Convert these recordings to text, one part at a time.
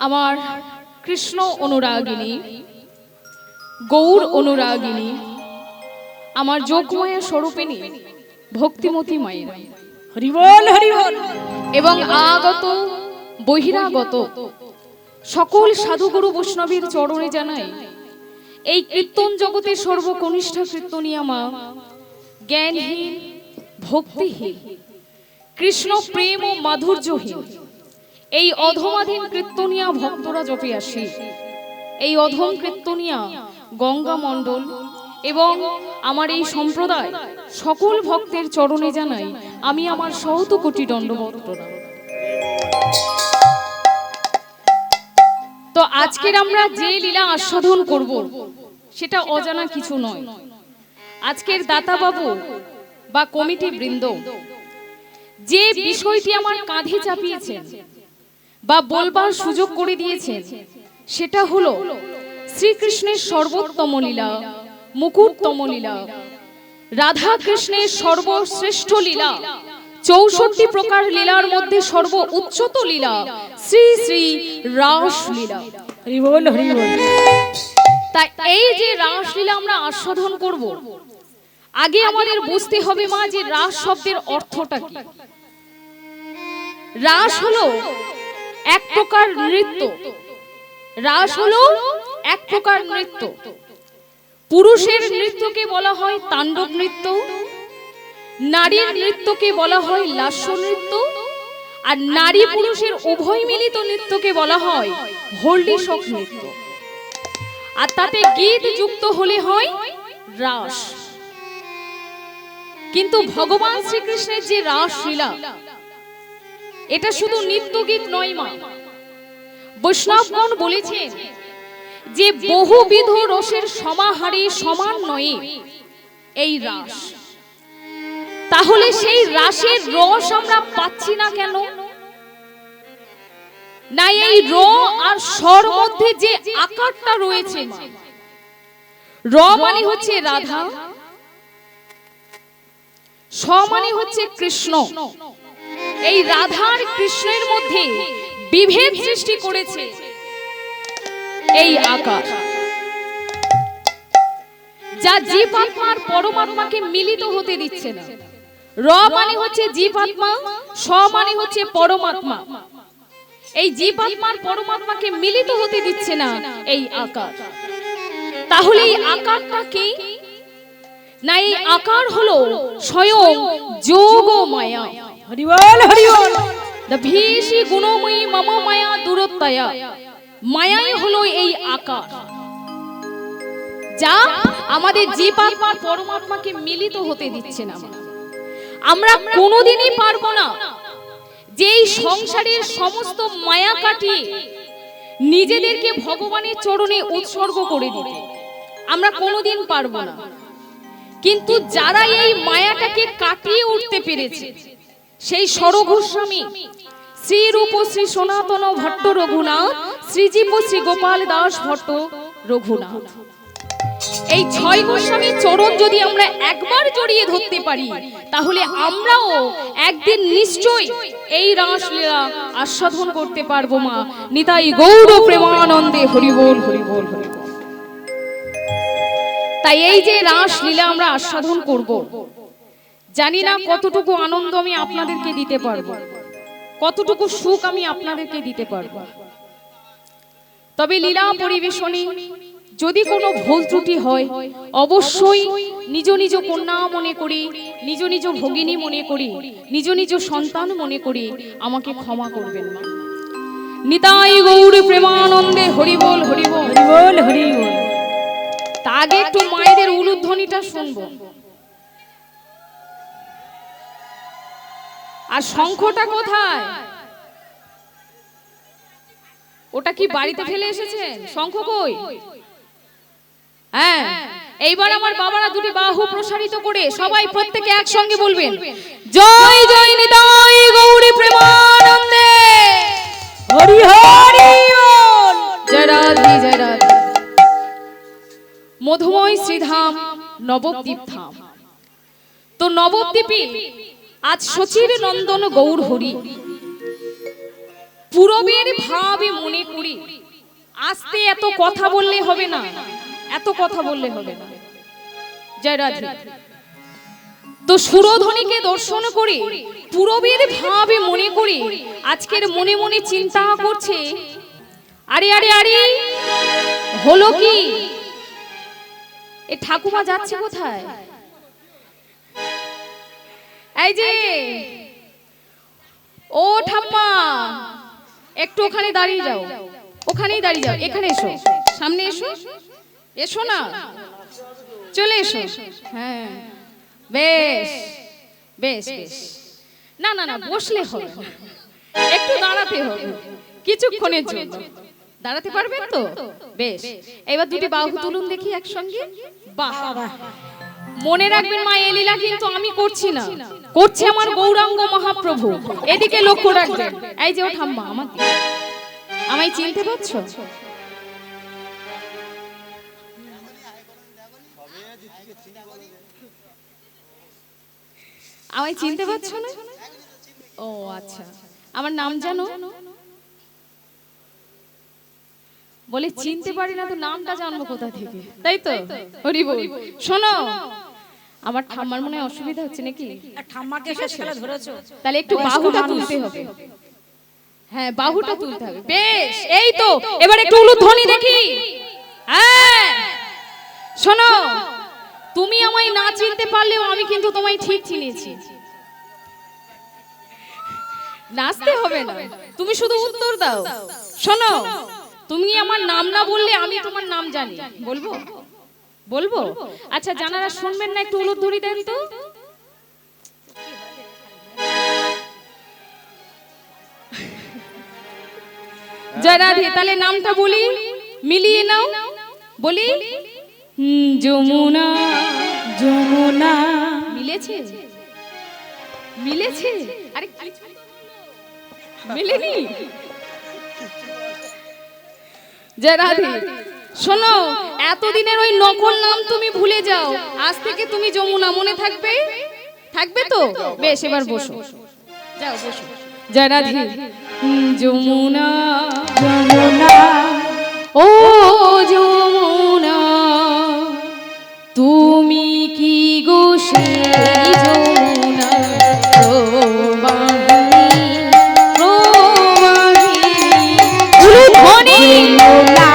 আমার কৃষ্ণ অনুরাগিনী, গৌর অনুরাগিনী, আমার যোগমায়া স্বরূপিণী ভক্তিমতী মায়েরা, হরি বল হরি বল। এবং আগত বহিরাগত সকল সাধুগুরু বৈষ্ণবীর চরণে জানাই এই কীর্তন জগতের সর্বকনিষ্ঠা কীর্তনিয়া মা, জ্ঞানহীন, ভক্তিহীন, কৃষ্ণ প্রেম ও মাধুর্যহীন এই অধমাধীন কীর্তনিয়া ভক্তরা জপে আসি। এই অধম কীর্তনিয়া গঙ্গা মণ্ডল এবং আমার এই সম্প্রদায় সকল ভক্তের চরণে জানাই আমি আমার শত কোটি দণ্ডবত প্রণাম। তো আজকের আমরা যে লীলা আস্বাদন করব সেটা অজানা কিছু নয়। আজকের দাতা বাবু বা কমিটি বৃন্দ যে বিষয়টি আমার কাঁধে চাপিয়েছেন বা বলবার সুযোগ করে দিয়েছেন সেটা হলো শ্রীকৃষ্ণের সর্বোত্তম লীলা, মুকুটতম লীলা, রাধা কৃষ্ণের সর্বশ্রেষ্ঠ লীলা, 64 প্রকার লীলার মধ্যে সর্ব উচ্চত লীলা শ্রী শ্রী রাস লীলা। হরি বল হরি বল। তাই এই যে রাস লীলা আমরা আস্বাদন করব, আগে আমাদের বুঝতে হবে মা যে রাস শব্দের অর্থটা কি। রাস হলো এক প্রকার নৃত্য। রাস হলো এক প্রকার নৃত্য। পুরুষের নৃত্যকে বলা হয় তাণ্ডব নৃত্য, নারীর নৃত্যকে বলা হয় লাস্য নৃত্য, আর নারী পুরুষের উভয় মিলিত নৃত্যকে বলা হয় হোল্ডিশক নৃত্য। আর তাতে গীত যুক্ত হলে হয় রাস। কিন্তু ভগবান শ্রীকৃষ্ণের যে রাস লীলা, এটা শুধু নৃত্য গীত নয় মা। বৈষ্ণবগণ বলেছেন যে বহুবিধ রসের সমাহারে সমান নয় এই রাস। তাহলে সেই রাসের রস আমরা পাচ্ছি না কেন? না এই র আর স্বর মধ্যে যে আকারটা রয়েছে, র মানে হচ্ছে রাধা, স মানে হচ্ছে কৃষ্ণ। এই রাধার কৃষ্ণের মধ্যে বিভেদ সৃষ্টি করেছে এই আকার, যা জীবাত্মার পরমাত্মাকে মিলিত হতে দিচ্ছে না। র মানে হচ্ছে জীবাত্মা, স মানে হচ্ছে পরমাত্মা। এই জীবাত্মার পরমাত্মাকে মিলিত হতে দিচ্ছে না এই আকার। তাহলে এই আকারটা কি? না এই আকার হলো স্বয়ং যোগমায়া। হরি বল হরি বল। ভীষি গুণময়ী মম মায়া দূরত্বয়া। মায়াই হলো এই আকার, যা আমাদের জীবাত্মার পরমাত্মাকে মিলিত হতে দিচ্ছে না। আমরা কোনোদিনই পারবো না যে এই সংসারের সমস্ত মায়া কাটিয়ে নিজেদেরকে ভগবানের চরণে উৎসর্গ করে দিতে। আমরা কোনোদিন পারবো না। কিন্তু যারা এই মায়াটাকে কাটিয়ে উঠতে পেরেছে, সেই স্বরগোস্বামী শ্রী রূপ শ্রী সনাতন ভট্ট রঘুনাথ, শ্রীজীব শ্রী গোপাল দাস ভট্ট রঘুনাথ, এই 6 গোস্বামীর চরণ যদি আমরা একবার জড়িয়ে ধরতে পারি, তাহলে আমরাও একদিন নিশ্চয় এই রাসলীলা আস্বাদন করতে পারবো মা। নিতাই গৌর প্রেমানন্দে হরি বল হরি বল হরি বল। তাই এই যে রাসলীলা আমরা আস্বাদন করব, জানি না কতটুকু আনন্দ আমি আপনাদেরকে দিতে পারবো, কতটুকু সুখ আমি আপনাদেরকে দিতে পারবো। তবে লীলা পরিবেশনে যদি কোনো ভুল ত্রুটি হয়, অবশ্যই নিজ নিজ কন্যা মনে করি, নিজ নিজ ভগিনী মনে করি, নিজ নিজ সন্তান মনে করি আমাকে ক্ষমা করবেন না। নিতাই গৌর প্রেমানন্দে হরি বল হরি বল হরি বল হরি বল। তা আগে একটু মায়েদের উলুধ্বনিটা শুনবো। আর শঙ্খটা কোথায়? ওটা কি বাড়িতে ফেলে এসেছেন? শঙ্খ কই? হ্যাঁ, এইবার আমার বাবারা দুটি বাহু প্রসারিত করে সবাই প্রত্যেকে একসঙ্গে বলবেন, জয় জয় নিতাই গৌরী প্রেমানন্দে হরি হরি বল। জয় রাধে জয় রাধে। মধুময় শ্রীধাম নবদ্বীপ ধাম। তো নবদ্বীপে আজ সচির নন্দন গৌর হরি পূরবের ভাবে মনে করি। আস্তে এত কথা বললে হবে না, এত কথা বললে হবে না। জয় রাধে। তো সুরধ্বনিকে দর্শন করে পূরবের ভাবে মনে করি আজকের মনে মনে চিন্তা করছে, আরে আরে আরে হলো কি, এ ঠাকুমা যাচ্ছে কোথায়? এই যে ও ঠাম্মা, একটু ওখানে দাঁড়িয়ে যাও, ওখানেই দাঁড়িয়ে যাও, এখানে এসো, সামনে এসো, এসো না, চলে এসো। হ্যাঁ বেশ বেশ বেশ, না না না বসলে হবে না, একটু দাঁড়াতে হবে কিছুক্ষণের জন্য। দাঁড়াতে পারবেন তো? বেশ, এবার দুটি বাহু তুলুন দেখি একসঙ্গে। বাহ, মনে রাখবেন মা, এই লীলা কিন্তু আমি করছি না, করছে আমার গৌরাঙ্গ মহাপ্রভু। এদিকে লক্ষ্য রাখবেন। এই যে ও ঠাম্মা, আমার দিকে, আমায় চিনতে পারছো? আমায় চিনতে পারছো না? ও আচ্ছা, আমার নাম জানো? বলে চিনতে পারি না তো নামটা জানবো কোথা থেকে, তাই তো? হরি বল। শোনো, আমার ঠাম্মার মনে হয় অসুবিধা হচ্ছে নাকি? ঠাম্মাকে শেষ খেলা ধরেছো, তাহলে একটু বাহুটা তুলতে হবে। হ্যাঁ বাহুটা তুলতে হবে। বেশ, এই তো, এবার একটু উলুধ্বনি দেখি। হ্যাঁ শোনো, তুমি আমায় না চিনতে পারলেও আমি কিন্তু তোমায় ঠিক চিনেছি। নাচতে হবে না, তুমি শুধু উত্তর দাও। শোনো, তুমি আমার নাম না বললে আমি তোমার নাম জানি। বলবো? বলবো? আচ্ছা, জানারা শুনবেন না, একটু উলুধ্বনি দেন তো। জয় রাধে। তাহলে নামটা বলি, মিলিয়ে নাও, বলি যমুনা। যমুনা। মিলেছে? মিলেছে? আরে মিলেনি? জয় রাধে। শোনো, এতদিনের ওই নকল নাম তুমি ভুলে যাও, আজ থেকে তুমি যমুনা, মনে থাকবে? থাকবে তো? বেশ, এবার বসো, যাও বসো। জয় রাধে। যমুনা যমুনা, ও যমুনা, তুমি কি গো সেই যমুনা প্রবাহিনী, প্রবাহিনী। উলুধ্বনি। যমুনা,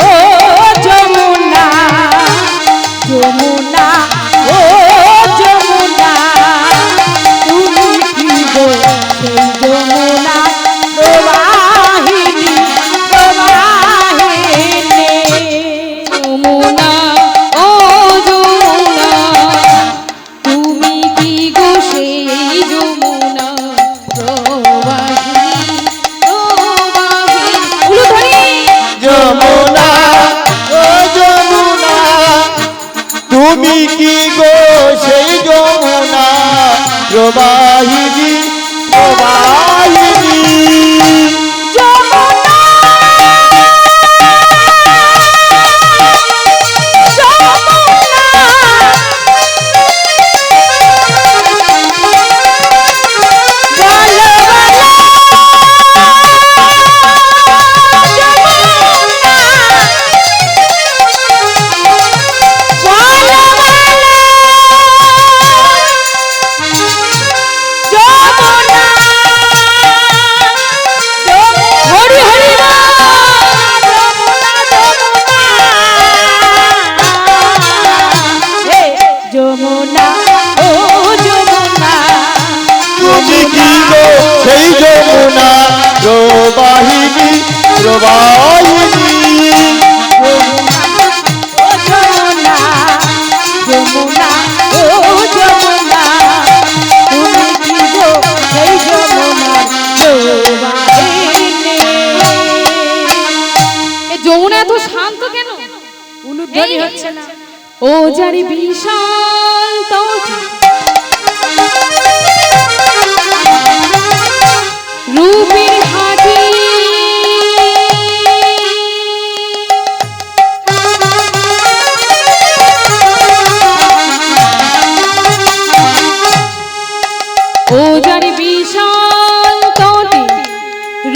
ও যমুনা, যমুনা, ও যমুনা, তুমি কি গো সেই যমুনা প্রবাহিনী, প্রবাহিনী। যমুনা, ও যমুনা, তুমি কি গো সেই যমুনা প্রবাহিনী, প্রবাহিনী। উলুধ্বনি। যমুনা, ও যমুনা, তুমি কি গো সেই যমুনা প্রবাহিনী, প্রবাহিনী। যমুনা, ও যমুনা, তুমি কি গো সেই যমুনা প্রবাহিনী, প্রবাহিনী। ও যমুনা, যমুনা, ও যমুনা, তুমি কি গো সেই যমুনার প্রবাহিনী। এ যমুনা এত শান্ত কেন? উলুধ্বনি হচ্ছে না। ও যারি বিশাল তটি, রূপের হাটি, ও যারি বিশাল তটি,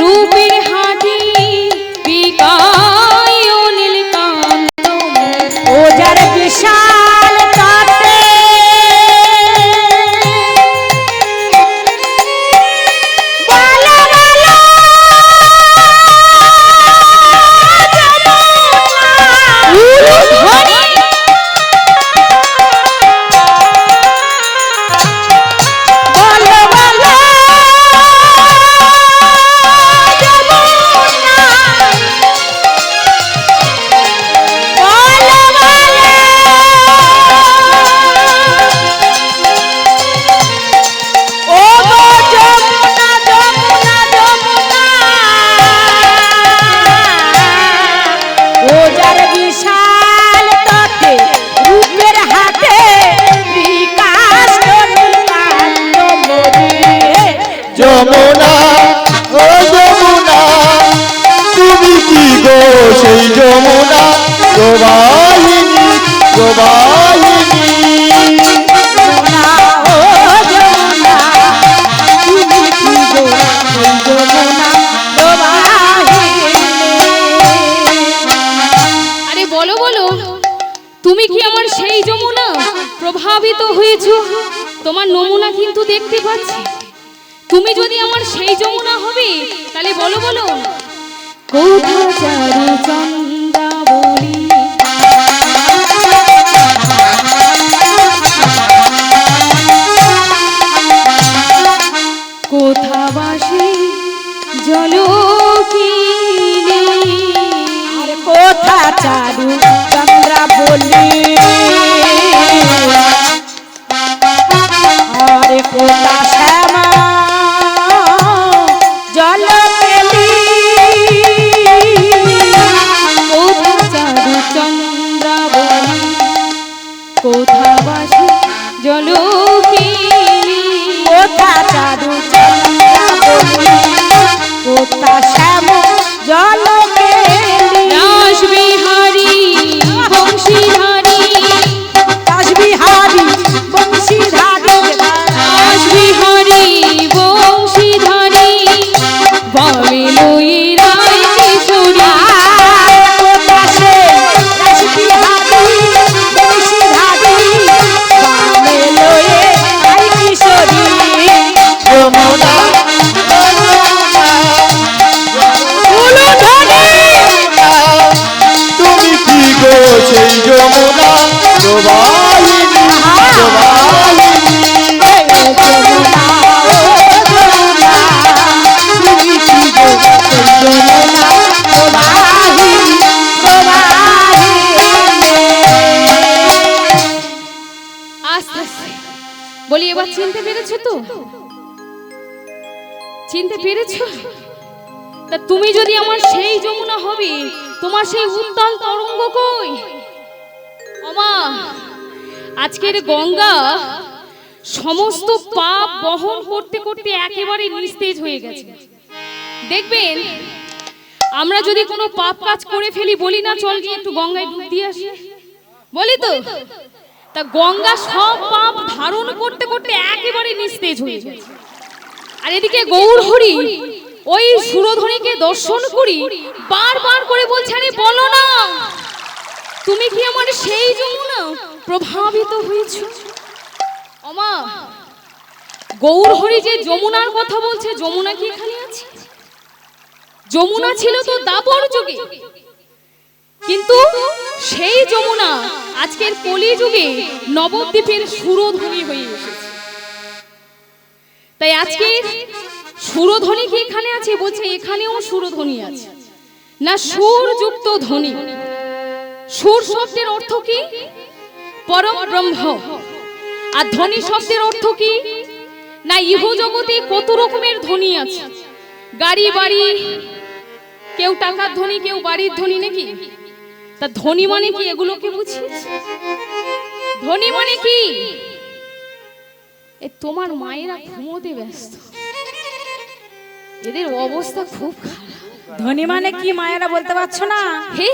রূপের হাটি বিকায় নীলকান্ত ও যার বিশাল তাতে বলো বলো বলো বলো যমুনা ও যমুনা তুমি কি গো সেই যমুনা প্রবাহিনী প্রবাহিনী আরে বলো বলো তুমি কি আমার সেই যমুনা প্রভাবিত হয়েছো তোমার নমুনা কিন্তু দেখতে পাচ্ছি তুমি যদি আমার সেই যমুনা হবে তাহলে বলো বলো কোথা চারু চন্দ্রাবলী কোথা বাসে জলকিনী কোথা চারু চন্দ্রা বলি আরে কোথা শ্যামা জল পেলি কোথা চারু চন্দ্রাবলী কোথা বাসে জলকিনী কোথা চারু চন্দ্রা বলি কোথা শ্যাম জল পেলি রাসবিহারী বংশীধারী রাসবিহারী বংশীধারী রাসবিহারী বংশীধারী বাবে লই রায় কিশোরী কোথা সে রাসবিহারী বংশীধারী বামে লয়ে আই কিশোরী যমুনা তুমি কি গো সেই যমুনা প্রবাহিনী প্রবাহিনী আস্তে আস্তে বলি এবার চিনতে পেরেছো তো চিনতে পেরেছো তা তুমি যদি আমার সেই যমুনা হবে তোমার সেই উত্তাল তরঙ্গ কই ওমা আজকের গঙ্গা সমস্ত পাপ বহন করতে করতে একেবারে নিস্তেজ হয়ে গেছে দেখবেন আমরা যদি কোনো পাপ কাজ করে ফেলি বলি না চল গিয়ে একটু গঙ্গায় ডুব দিয়ে আসি বলি তো তা গঙ্গা সব পাপ ধারণ করতে করতে একেবারে নিস্তেজ হয়ে যায় আর এদিকে গৌর হরি ওই সুরধনীকে দর্শন করি বারবার করে বলছে আরে বলো না তুমি কি আমার সেই যমুনা প্রভাবিত হয়েছো ওমা গৌর হরি যে যমুনার কথা বলছে যমুনা কি এখানে আছে যমুনা ছিল তো দাপর যুগে কিন্তু সেই যমুনা আজকের কলি যুগে নবদ্বীপের সুরধনী হয়ে এসেছে তাই আজকে সুরধ্বনি কি এখানে আছে বলছে এখানেও সুরধ্বনি আছে না সুর যুক্ত ধ্বনি সুর শব্দের অর্থ কি পরম ব্রহ্ম আর ধ্বনি শব্দের অর্থ কি না ইহ জগতে কত রকমের ধ্বনি আছে গাড়ি বাড়ি কেউ টাকার ধ্বনি কেউ বাড়ির ধ্বনি নাকি তা ধ্বনি মানে কি এগুলোকে বুঝিস ধ্বনি মানে কি এ তোমার মায়েরা ঘুমোতে ব্যস্ত এদের অবস্থা খুব খারাপ ধনী মানে কি মায়েরা বলতে পারছো না হে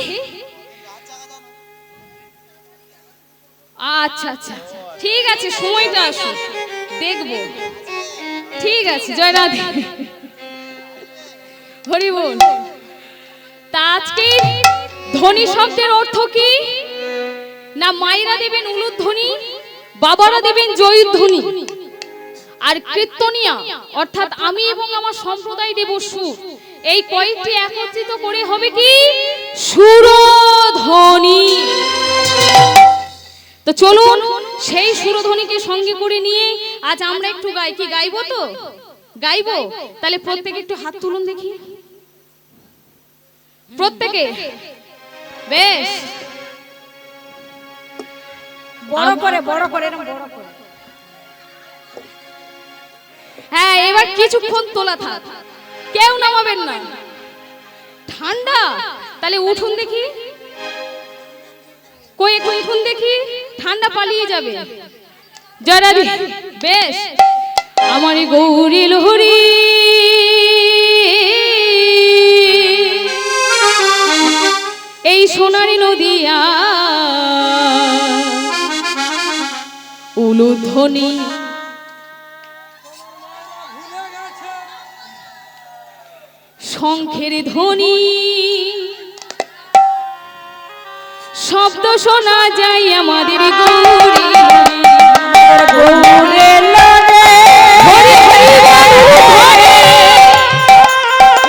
আচ্ছা আচ্ছা ঠিক আছে সময়টা আসুক দেখবো ঠিক আছে জয় রাধে হরি বল। তা আজকে ধ্বনি শব্দের অর্থ কি? না মায়েরা দেবেন উলুধ্বনি, বাবারা দেবেন জয়ধ্বনি, আর কীর্তনিয়া অর্থাৎ আমি এবং আমার সম্প্রদায় দেব সুর। এই কয়েকটি একত্রিত করে হবে কি সুরধ্বনি। তো চলুন সেই সুরধ্বনিকে সঙ্গে করে নিয়ে আজ আমরা একটু গাই। কি গাইবো? তো গাইবো। তাহলে প্রত্যেকে একটু হাত তুলুন দেখি, প্রত্যেকে। বেশ, বড় করে এরকম বড় করে। হ্যাঁ, এবার কিছুক্ষণ তোলা থাক, কেউ নামাবেন না, ঠান্ডা। তাহলে উঠুন দেখি, কই একটু উঠুন দেখি, ঠান্ডা পালিয়ে যাবে। জয় রাধে। বেশ, আমার গৌরী লোহরি এই সোনারি নদিয়া উলুধ্বনি শঙ্খের ধ্বনি শব্দ শোনা যায় আমাদের গৌরী গৌরে লরে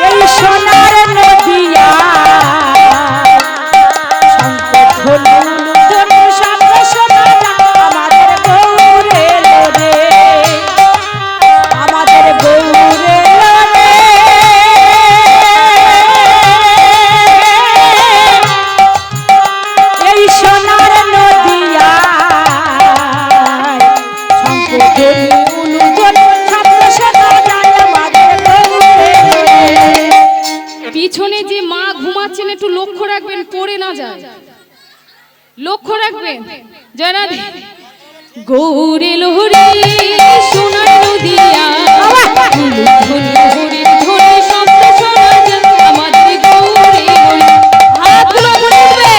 এই সোনার নদিয়া শঙ্খ শোনা আমাদের গৌরে লরে, আমাদের গৌরে লরে এই সোনার নদিয়া পিছনে যে মা ঘুমাচ্ছেন একটু লক্ষ্য রাখবেন, পড়ে না যায়, লক্ষ্য রাখবেন। জয় রাধে। গৌরে লোহরি সোনার নদিয়া উলুধ্বনি হরির ধ্বনি শব্দ শোনা যায় আমাদের গৌরে লোহরি। হাতগুলো উপরে উঠবে।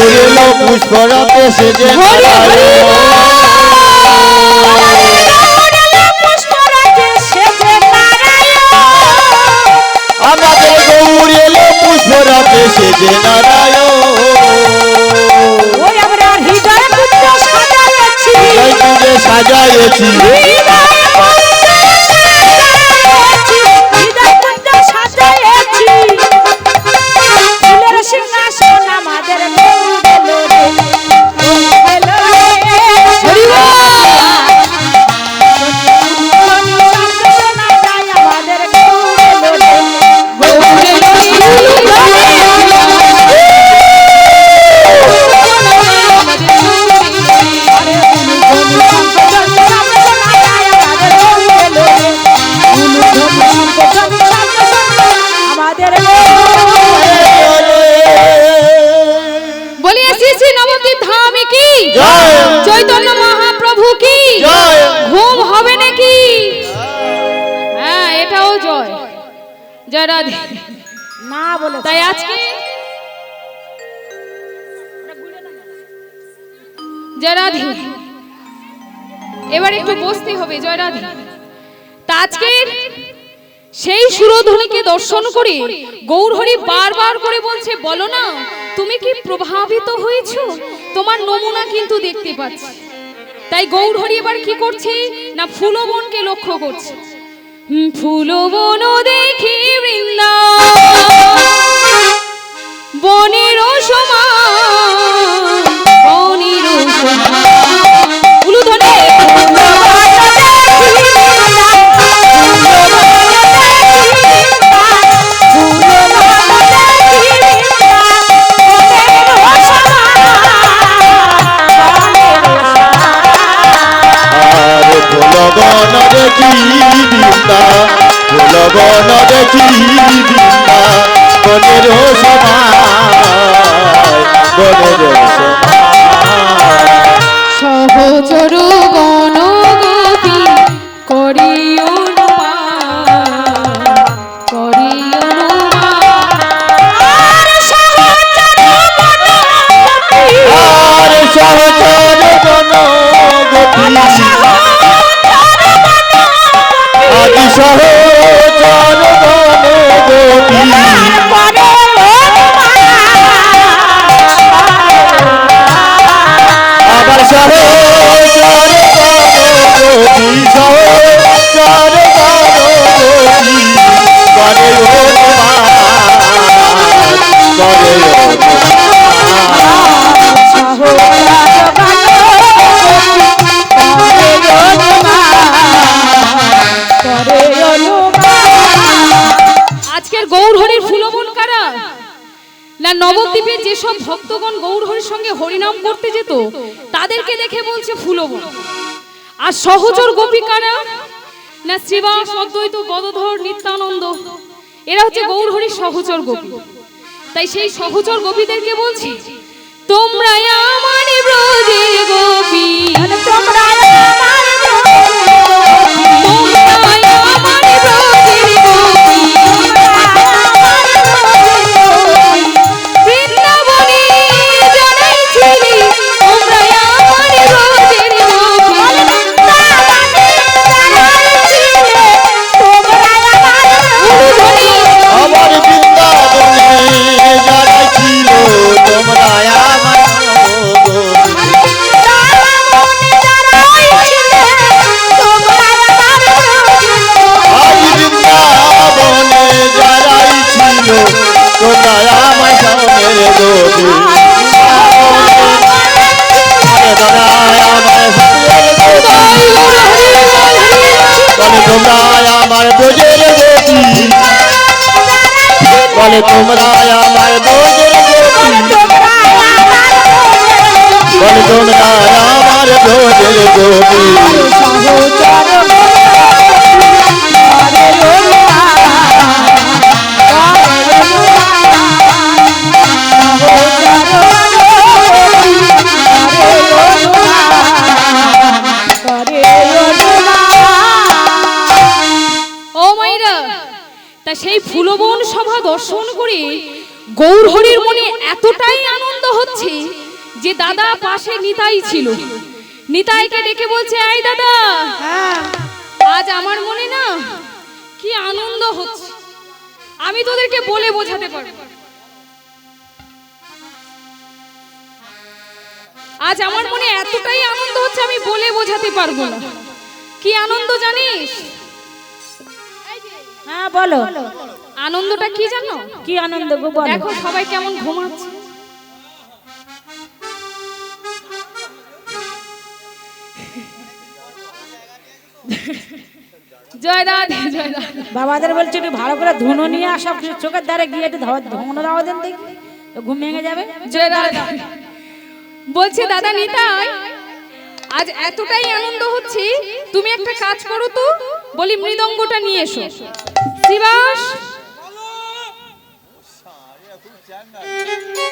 গৌর এলো পুষ্পরাতে সেজে হরি হরি পুষ্পরাজে সেজে নারায়ণ। আমাদের গৌর এলো পুষ্পরাতে সেজে নারায়ণ। ওই আমরা হৃদয় পুত্র সাজাইছি, জয় তুজে সাজাইছি, হৃদয় পুত্র সাজাইছি। ফুলের সিংহাসন আমাদের গৌর এলো রে, গৌর এলো রে। হরি শোনা যায় আমাদের গৌর এলো রে, গৌর এলো আমাদের বলি শ্রী শ্রী নবদ্বীপ ধামে কি জয়। চৈতন্য মহাপ্রভু কি জয়। ঘুম হবে নাকি? হ্যাঁ এটাও জয়, জয় রাধে। না বলে তাই আজকে জয় রাধে, এবার একটু বসতে হবে। জয় রাধে। তা আজকে সেই সুরধ্বনিকে দর্শন করে গৌরহরি বারবার করে বলছে, বলো না তুমি কি প্রভাবিত হয়েছো? তোমার নমুনা কিন্তু দেখতে পাচ্ছি। তাই গৌরহরি এবার কি করছে না ফুলবনকে লক্ষ্য করছে। ফুলবন দেখি বনের সমান, বনের সমান উলুধ্বনি আর ফুলবন দেখি বৃন্দা, ফুলবন দেখি বৃন্দা, বনের সমায়, বনের সমায়। সহচর গণগতি করি অনুমান, করি অনুমান। আর সহচর গণগতি, আদি সহচর গণগতি, আবার সহচর গণগতি, সহচর গণগতি, করে অনুমান, করে অনুমান। আজকের গৌরহরির ফুলবন কারা? না নবদ্বীপে যেসব ভক্তগণ গৌরহরির সঙ্গে হরিনাম করতে যেত তাদেরকে দেখে বলছে ফুলবন। আর সহচর গোপী কারা? না শ্রীবাস অদ্বৈত গদাধর নিত্যানন্দ, এরা হচ্ছে গৌরহরির সহচর গোপী। তাই সেই সহচর গোপীদেরকে বলছি, তোমরা আমার ব্রজের গোপী, তোমরা আমার ব্রজের গোপী, বৃন্দাবনে জানাইছিলি তোমরা আমার ব্রজের গোপী। আমার বৃন্দাবনে যারা ছিল তোমরা আমার গোপী। আজ বৃন্দাবনে যারাই ছিল তোমরা আমার সামনের গোপী। আরে দাঁড়ায় আমার সামনের গোপী, বলে তোমরা আমার ব্রজের গোপী, বলে তোমরা আমার ব্রজের গোপী, বলে তোমরা আমার ব্রজের গোপী। ও মাইরা, তা সেই ফুলবন সভা দর্শন করে গৌর হরির মনে এতটাই আনন্দ হচ্ছে যে দাদা পাশে নিতাই ছিল। নিতাইকে ডেকে বলছে, এই দাদা, হ্যাঁ আজ আমার মনে না কি আনন্দ হচ্ছে, আমি তোদেরকে বলে বোঝাতে পারবো না। আজ আমার মনে এতটাই আনন্দ হচ্ছে আমি বলে বোঝাতে পারবো না। কি আনন্দ জানিস? হ্যাঁ বলো, আনন্দটা কি জানো? কি আনন্দ গো বলো। দেখো সবাই কেমন ঘুমাচ্ছে। জয় রাধে, জয় রাধে। বাবাদের বলছে একটু ভালো করে ধুনো নিয়ে আসা, চোখের ধারে গিয়ে একটু ধুনো দাও দেন দেখি, ঘুম ভেঙে যাবে। জয় রাধে। বলছে দাদা নিতাই, আজ এতটাই আনন্দ হচ্ছে, তুমি একটা কাজ করো তো, বলি মৃদঙ্গটা নিয়ে এসো। শিবাস,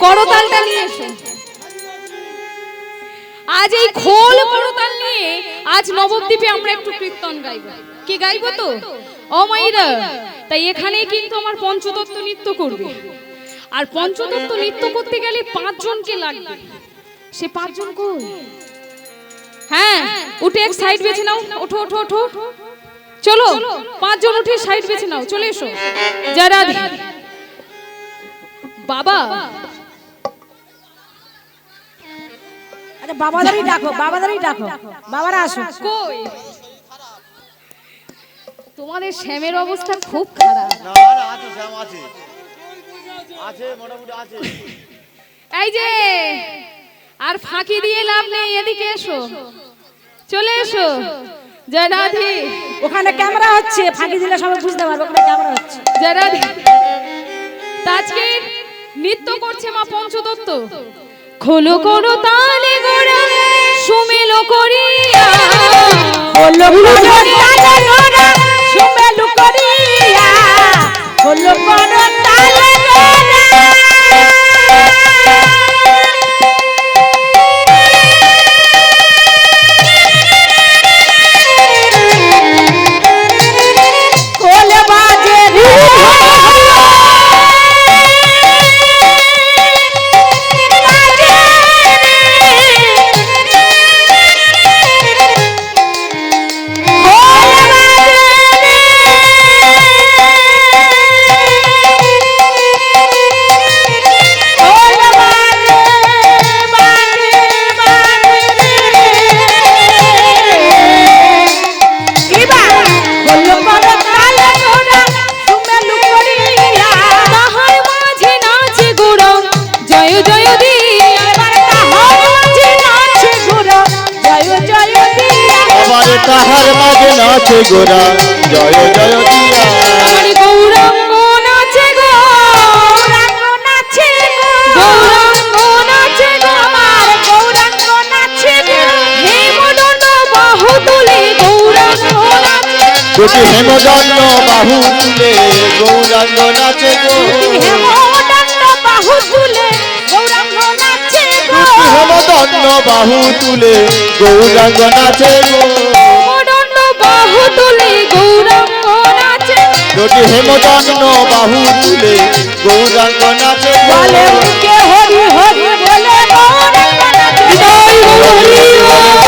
করতালটা নিয়ে এসো। আজ এই খোল করতাল নিয়ে আজ নবদ্বীপে আমরা একটু কীর্তন গাইবো। কি গাইবো তো ও মাইরা? তাই এখানেই কিন্তু আমার পঞ্চতত্ত্ব নৃত্য করবে। আর পঞ্চতত্ত্ব নৃত্য করতে গেলে 5 জনকে লাগবে। সে 5 জন কই? হ্যাঁ, উঠে এক সাইড বেছে নাও। ওঠো ওঠো ওঠো, চলো 5 জন উঠে সাইড বেছে নাও, চলে এসো। জয় রাধে। বাবা, আচ্ছা বাবাদেরই ডাকো, বাবাদেরই ডাকো, বাবারা আসো। কই তোমাদের শ্যামের অবস্থা খুব খারাপ। না না, আছে শ্যাম আছে, আছে মোটামুটি আছে। এই যে, আর ফাঁকি দিয়ে লাভ নেই, এদিকে এসো, চলে এসো। জয় রাধে। ওখানে ক্যামেরা হচ্ছে, ফাঁকি দিলে সবাই বুঝতে পারবে ওখানে ক্যামেরা হচ্ছে। জয় রাধে। তা আজকে নৃত্য করছে মা পঞ্চতত্ত্ব। খোলো করো তালে গোড়া সুমেলো করিয়া, খোলো করো তালে গোড়া সুমেলো করিয়া, খোলো করো তালে গোড়া। খোল বাজে রে তাহার মাঝে নাচে গোরা জয় জয় দিয়া। আমার গৌরাঙ্গ নাচে গো, গৌরাঙ্গ নাচে গো, গৌরাঙ্গ নাচে গো, আমার গৌরাঙ্গ নাচে গো। হেমদণ্ড বাহু তুলে গৌরাঙ্গ নাচে, দুটি হেমদণ্ড বাহু তুলে গৌরাঙ্গ নাচে গো। হেমদণ্ড বাহু তুলে গৌরাঙ্গ নাচে গো। দুটি হেমদণ্ড বাহু তুলে গৌরাঙ্গ নাচে গো। হেমদণ্ড বাহু তুলে গৌরাঙ্গ নাচে, দুটি হেমদণ্ড বাহু তুলে গৌরাঙ্গ নাচে গো। বলে মুখে হরি হরি বলে গৌরাঙ্গ নাচে গো।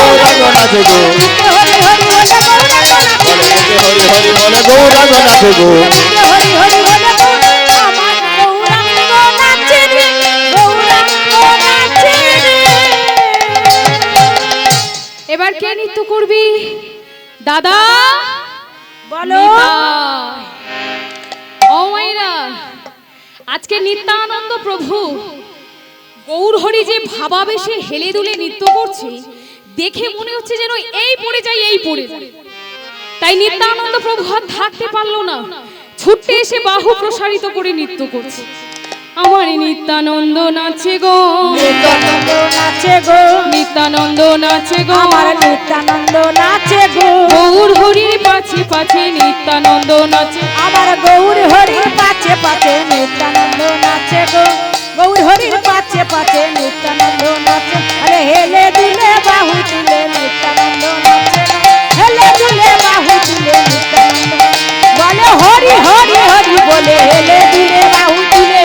গৌরাঙ্গ নাচে গো। মুখে হরি হরি বলে গৌরাঙ্গ নাচে গো। হরি হরি বলে গৌরাঙ্গ নাচে গো। মুখে হরি হরি বলে গৌরাঙ্গ, আমার গৌরাঙ্গ নাচে রে, গৌরাঙ্গ নাচে রে। এবার কে নৃত্য করবি? দাদা বলো নিতাই। ও মাইরা, আজকে নিত্যানন্দ প্রভু গৌর হরি যে ভাবাবেশে হেলে দুলে নৃত্য করছে, দেখে মনে হচ্ছে যেন এই পড়ে যাই, এই পড়ে যাই। তাই নিত্যানন্দ প্রভু আর থাকতে পারলো না, ছুটে এসে বাহু প্রসারিত করে নৃত্য করছে। আমার নিত্যানন্দ নাচে গো, নিত্যানন্দ নাচে গো, নিত্যানন্দ নাচে গো, আমার নিত্যানন্দ নাচে গো। গৌর হরির পাছে পাছে নিত্যানন্দ নাচে, আমার গৌর হরির পাছে পাছে নিত্যানন্দ নাচে গো। গৌর হরির পাছে পাছে নিত্যানন্দ নাচে। আরে হেলে দুলে বাহু তুলে নিত্যানন্দ নাচে গো। হেলে দুলে বাহু তুলে নিত্যানন্দ বলে হরি হরি হরি বলে হেলে দুলে বাহু তুলে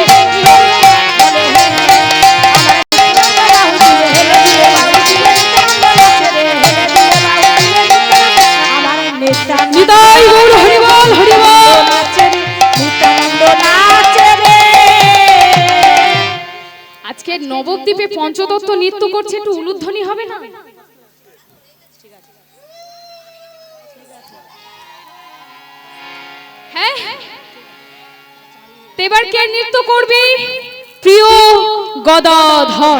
নবদ্বীপে পঞ্চতত্ত্ব নৃত্য করছে, একটু উলুধ্বনি হবে না? হ্যাঁ, এবার কে নৃত্য করবে? প্রিয় গদাধর।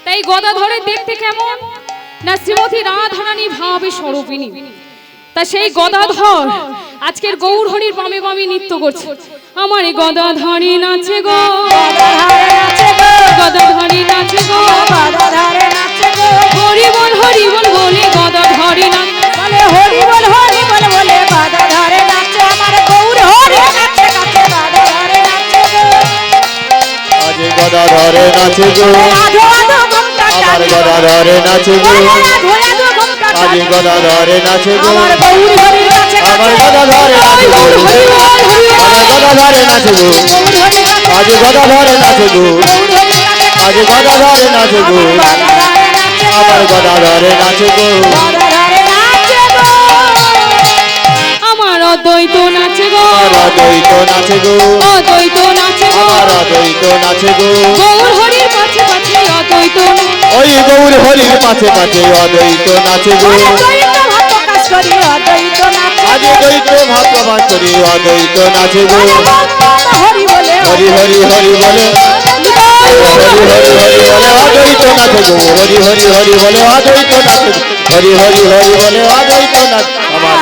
তাই গদাধরের দেখতে কেমন না শ্রীমতী রাধারানী ভাবে স্বরূপিণী। তা সেই গদাধর আজকের গৌর হরির বামে বামে নৃত্য করছে। আমার গদাধরী নাচে গো, গদাধরী নাচে গো, হরি বল বলে গদাধরী নাচে, হরি বল বলে গদাধরে নাচে, আমার গৌর হরি নাচে কাছে গদাধরে নাচে গো। আজ গদাধরে নাচে গো, আধো আধো ঘুমটা আমার গদাধরে নাচে গো, আজ গদাধরে নাচে গো, আমার গৌর হরি নাচে আমার গদাধরে নাচে গো, আমার গদাধরে নাচে গো, আজ গদাধরে নাচে গো, আজ গদাধরে নাচে গো, আমার গদাধরে নাচে গো, আমার অদ্বৈত নাচে গো, আমার অদ্বৈত নাচে গো, অদ্বৈত নাচে গো, আমার অদ্বৈত নাচে গো, গৌর হরির কাছে কাছে অদ্বৈত নাচে, ওই গৌর হরির পাছে পাছে অদ্বৈত নাচে গো, আজ দ্বৈত ভাব প্রমাণ করি অদ্বৈত নাচে গো, হরি বলে হরি হরি হরি বলে, হরি হরি হরি বলে অদ্বৈত নাচে গো, হরি হরি হরি বলে অদ্বৈত নাচে গো, হরি হরি হরি বলে অদ্বৈত নাচ আমার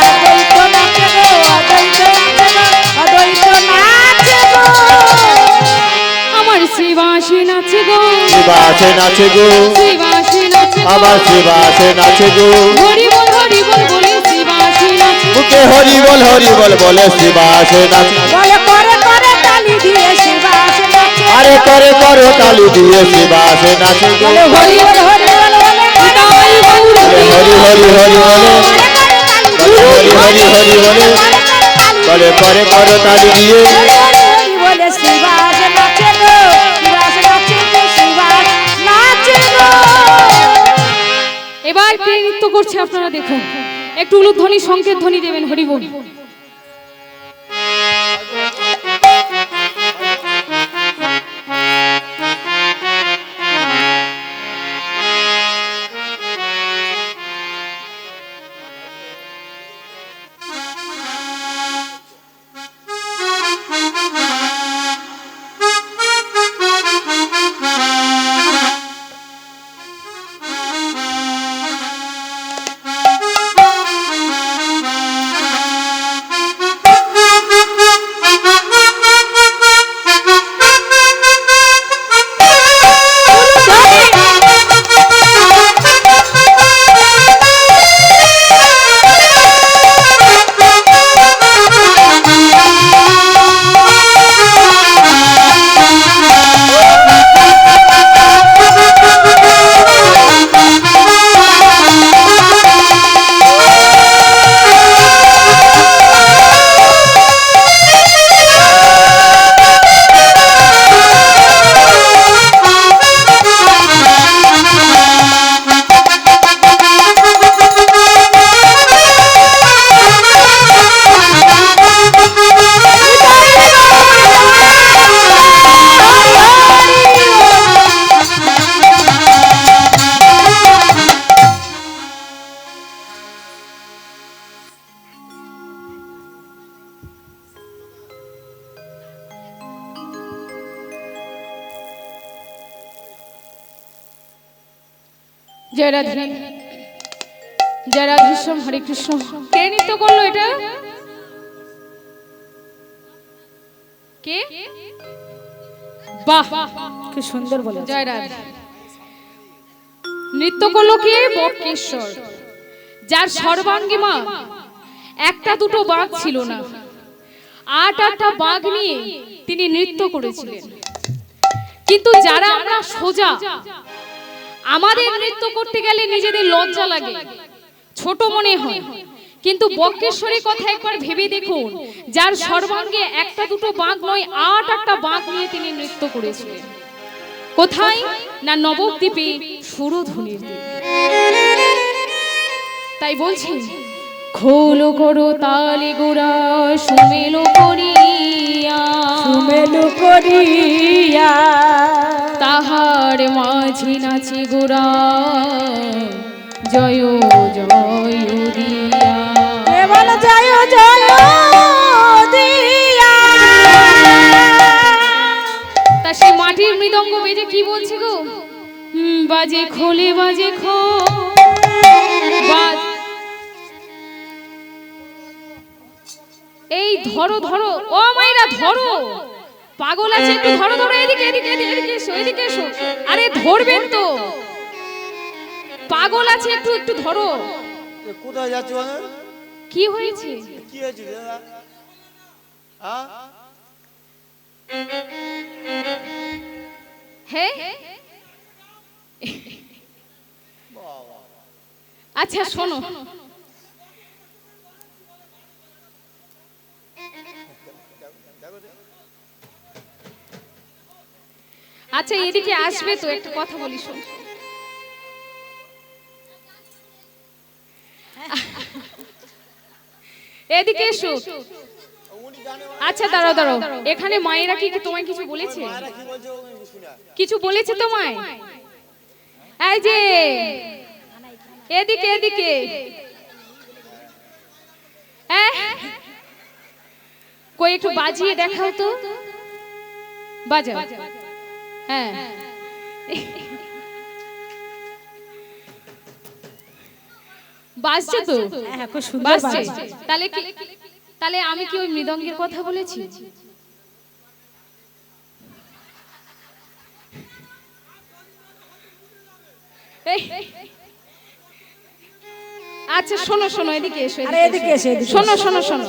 আমার শ্রীবাসী নাচে গো, শিবাসে নাচে গো, শ্রীবাসী নাচে গো, আবার শিবাসে নাচে গো, হরি বল বলে শ্রীবাসী নাচে, বুকে হরি বল বলে শিবাসে নাচে, আরে করে করো তালি দিয়ে শিবাসে নাচে গো, হরি তাই গৌর বলে হরি হরি হরি বলে, বলে হরি হরি হরি বলে, বলে করে করো তালি দিয়ে, এবার কে নৃত্য করছে আপনারা দেখুন, একটু উলুধ্বনি সংকেত ধ্বনি দেবেন। হরি বল। জয় রাধে, জয় রাধেশ্যাম, হরে কৃষ্ণ। কে নৃত্য করলো এটা? কে? বাহ, কি সুন্দর বলে। জয় রাধে। নৃত্য করলো কে? বক্রেশ্বর, যার সর্বাঙ্গীমা একটা দুটো বাঘ ছিল না, 8টা বাঘ নিয়ে তিনি নৃত্য করেছিলেন। কিন্তু যারা আমরা সোজা, আমাদের নৃত্য করতে গেলে নিজেদের লজ্জা লাগে, ছোট মনে হয়। কিন্তু বক্রেশ্বরের কথা একবার ভেবে দেখুন, যার সর্বাঙ্গে একটা দুটো বাঘ নয়, 8টা বাঘ নিয়ে তিনি নৃত্য করেছিলেন। কোথায় না নবদ্বীপে সুরধুনির দ্বীপ। তাই বলছি, খোলো করো তালে গোড়া সুমেলো করিয়া। সুমেলু করিয়া তাহার মাঝি নাচি গোরা জয় জয় দিয়া। কেবল জয় জয় দিয়া। তা সেই মাটির মৃদঙ্গ বেজে কি বলছে গো? বাজে খোলে বাজে খো বাজ। এই ধরো ধরো ও মাইরা ধরো, পাগল আছে একটু ধরো ধরো, এদিকে এদিকে এদিকে এসো এদিকে এসো। আরে ধরবেন তো, পাগল আছে একটু একটু ধরো। কোথায় যাচ্ছ? কি হয়েছে? কি হয়েছে দাদা? হ্যাঁ হ্যাঁ আচ্ছা শোনো, আচ্ছা এদিকে আসবে তো, একটা কথা বলি শোন। এদিকে এসো। আচ্ছা দাঁড়াও দাঁড়াও, এখানে মায়েরা কি তোমায় কিছু বলেছে? কিছু বলেছে তোমায়? এই যে এদিকে এদিকে, কই একটু বাজিয়ে দেখাও তো, বাজাও। হ্যাঁ বাজছে তো, খুব সুন্দর বাজছে। বাজছে। তাহলে কি, তাহলে আমি কি ওই মৃদঙ্গের কথা বলেছি? আচ্ছা শোনো শোনো, এদিকে এসো আরে এদিকে এসো, এদিকে শোনো শোনো শোনো।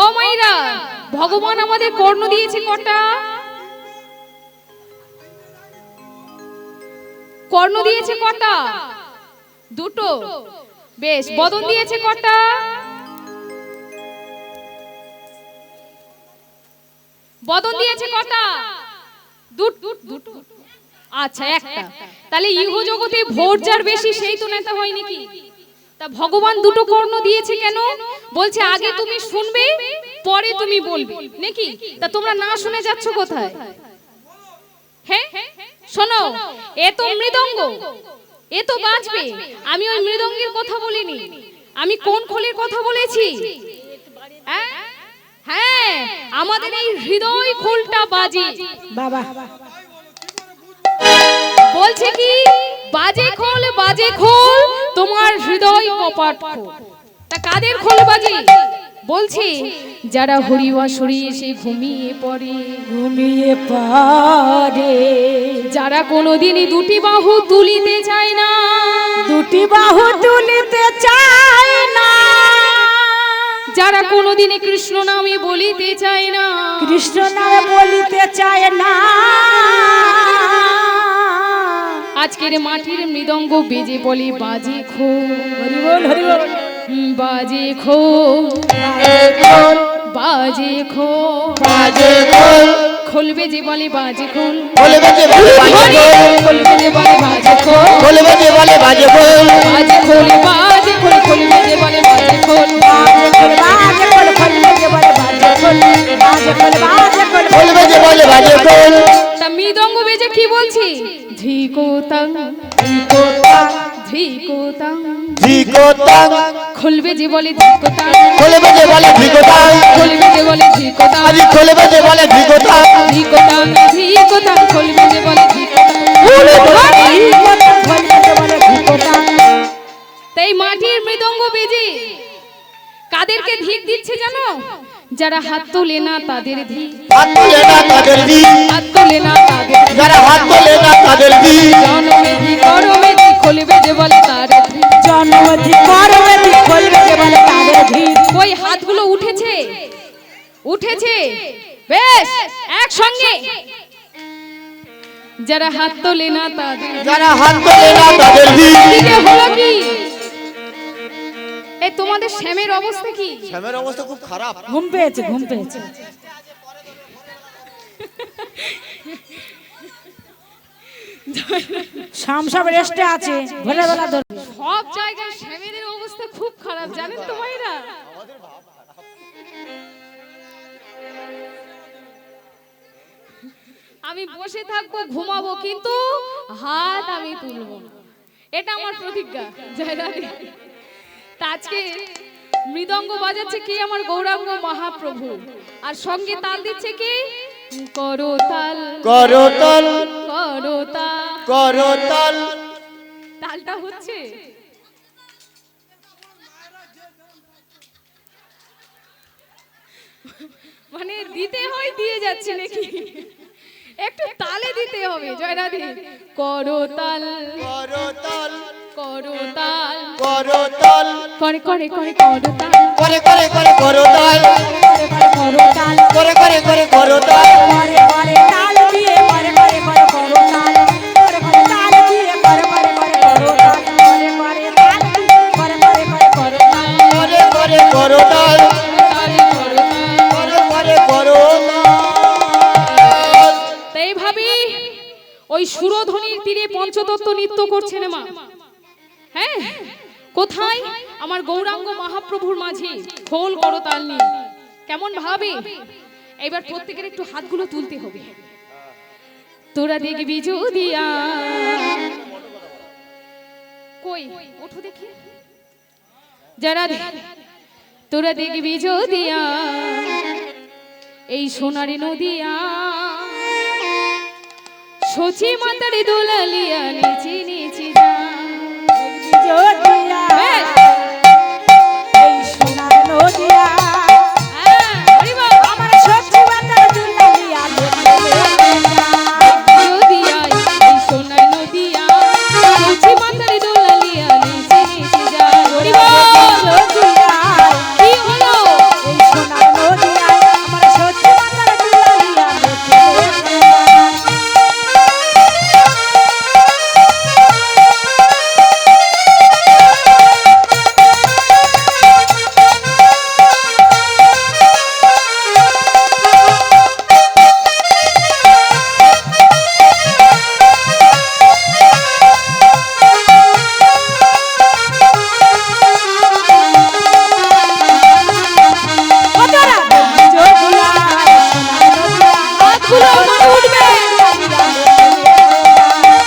ও মাইরা, ভগবান আমাদের কর্ণ দিয়েছে কটা? কর্ণ দিয়েছে কটা? দুটো। বেশ, বদন দিয়েছে কটা? বদন দিয়েছে কটা? দুটো। আচ্ছা একটা। তাহলে ইহ জগতে ভোট যার বেশি সেই তো নেতা হয় নাকি? তা ভগবান দুটো কর্ণ দিয়েছে কেন? বলছে আগে তুমি শুনবে পরে তুমি বলবে নাকি? তা তোমরা না শুনে যাচ্ছ কোথায়? হ্যাঁ শোনো, এ তো মৃদঙ্গ, এ তো বাজবে। আমি ওই মৃদঙ্গের কথা বলিনি, আমি কোন খোলের কথা বলেছি? হ্যাঁ, আমাদের এই হৃদয় খোলটা বাজে। বাবা বলছে কি বাজে খোল তোমার হৃদয় কপাট খোল। তা কাদের খোল বাজে? বলছে যারা হরিবাসরে এসে ঘুমিয়ে পড়ে, ঘুমিয়ে পড়ে, যারা কোনোদিনই দুটি বাহু তুলিতে চায় না, দুটি বাহু তুলিতে চায় না, যারা কোনোদিনই কৃষ্ণ নামে বলিতে চায় না, কৃষ্ণ নামে বলিতে চায় না, আজকের মাটির মৃদঙ্গ বেজে বলে বাজে খোল, হরি বল হরি বল, বাজে খোল বাজে খোল, বাজে খোল, খোল বেজে বলে বাজে খোল, খোল বেজে বলে বাজে খোল, খোল বেজে বলে বাজে খোল, খোল বেজে বলে বাজে খোল, বাজে খোল বাজে খোল, খোল বেজে বলে বাজে খোল, বাজে খোল, খোল বেজে বলে বাজে খোল, বাজে খোল, বাজে খোল, খোল বেজে বলে বাজে খোল। তা মৃদঙ্গ বেজে কি বলছি? ধিকোতাং ধিকোতাং, ধিকোতাং, খোল বেজে বলে ধিকোতাং, খোল বেজে বলে ধিকোতাং, খোল বেজে বলে ধিকোতাং, আজি খোল বেজে বলে ধিকোতাং, ধিকোতাং ধিকোতাং, খোল বেজে বলে ধিকোতাং। খোল বেজে বলে ধিকোতাং। তাই মাটির মৃদঙ্গ বেজে কাদেরকে ধিক দিচ্ছে জানো? যারা হাত তোলে না তাদের ধিক, হাত তোলে না তাদের ধিক, হাত তোলে না তাদের ধিক, যারা হাত তোলে না তাদের ধিক, জনমে ধিক করমে ধিক, খোল বেজে বলে তার ধিক। জন্মধি করবে দি খোল বেজে বলে তাদের ধীর। ওই হাতগুলো উঠেছে উঠেছে, বেশ একসঙ্গে। যারা হাত তোলে না তাদের, যারা হাত তোলে না তাদের ধিক। এদিকে হলো কি? এই তোমাদের শ্যামের অবস্থা কি? শ্যামের অবস্থা খুব খারাপ। ঘুম পেয়েছে, ঘুম পেয়েছে। শাম সব রেস্টে আছে, ভোরবেলা ধরবে। সব জায়গায় শ্যামের অবস্থা খুব খারাপ, জানেন তো ভাইরা? আমি বসে থাকবো ঘুমাবো কিন্তু হাত আমি তুলবো না, এটা আমার প্রতিজ্ঞা। জয় রাধে। তা আজকে মৃদঙ্গ বাজাচ্ছে কি? আমার গৌরাঙ্গ মহাপ্রভু। আর সঙ্গে তাল দিচ্ছে কি? করতাল করতাল করতাল করতাল। তালটা হচ্ছে। মানে দিতে হয়, দিয়ে যাচ্ছে নাকি? একটু তালে দিতে হবে। জয় রাধে। করতাল করতাল করতাল করতাল করে করে করে করতাল করে করে করে করতাল করতাল করে করে করে করতাল করে করে তাল দিয়ে করে করে করে করতাল করে করে তাল দিয়ে করে করে করে করতাল করে করে তাল দিয়ে করে করে করে করতাল করে করে করতাল করে করে করতাল। তাই ভাবি ওই সুরধ্বনির তীরে পঞ্চতত্ত্ব নৃত্য করছেন মা। হ্যাঁ, কোথায়? আমার গৌরাঙ্গ মহাপ্রভুর মাঝে খোল করতাল নিয়ে। কেমন ভাবে? এবার প্রত্যেকের একটু হাতগুলো তুলতে হবে। তোরা দেখবি যদিয়া কই ওঠো দেখি যারা তোরা দেখবি যদিয়া এই সোনারি নদিয়া সচি মাতার দোলালিয়া নিচে নিচে যদিয়া এই সোনার নদিয়া আমার সত্যি বাতার দুলালিয়া যদিয়া এই সোনার নদিয়া সচি মাতার দোলালিয়া নিচে নিচে যা যদিয়া কি হলো? এই সোনার নদিয়া আমার সত্যি বাতার দুলালিয়া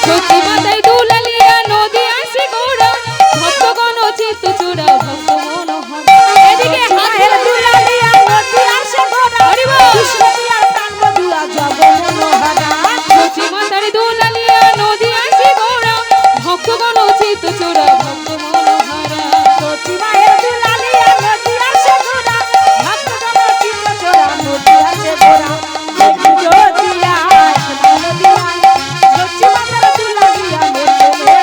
সচি মাতার দোলালিয়া নদী আসে গোড়া ভক্তগণ চিত্ত চূড়া ভক্ত মনোহর। এদিকে হাতের দুলালিয়া নদিয়া সে গোরা কৃষ্ণদিয়ার প্রাণ মধুয়া জগমনোহরা সচি মাতার দোলালিয়া নদী আসে গোড়া ভক্তগণ চিত্ত চূড়া ভক্ত মনোহরা। সচি মায়ের দুলালিয়া নদিয়া সে গোরা ভক্তগণ চিত্ত চোরা নদিয়া সে গোরা যদিয়া নদিয়া সচি মাতার দুলালিয়া নদিয়া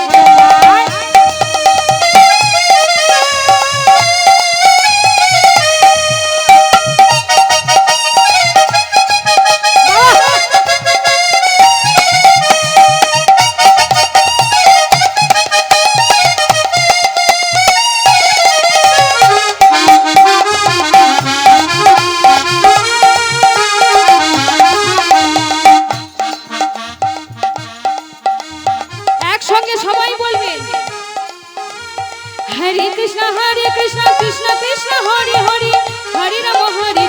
একসঙ্গে সবাই বলবেন হরে কৃষ্ণ কৃষ্ণ কৃষ্ণ হরে হরে হরে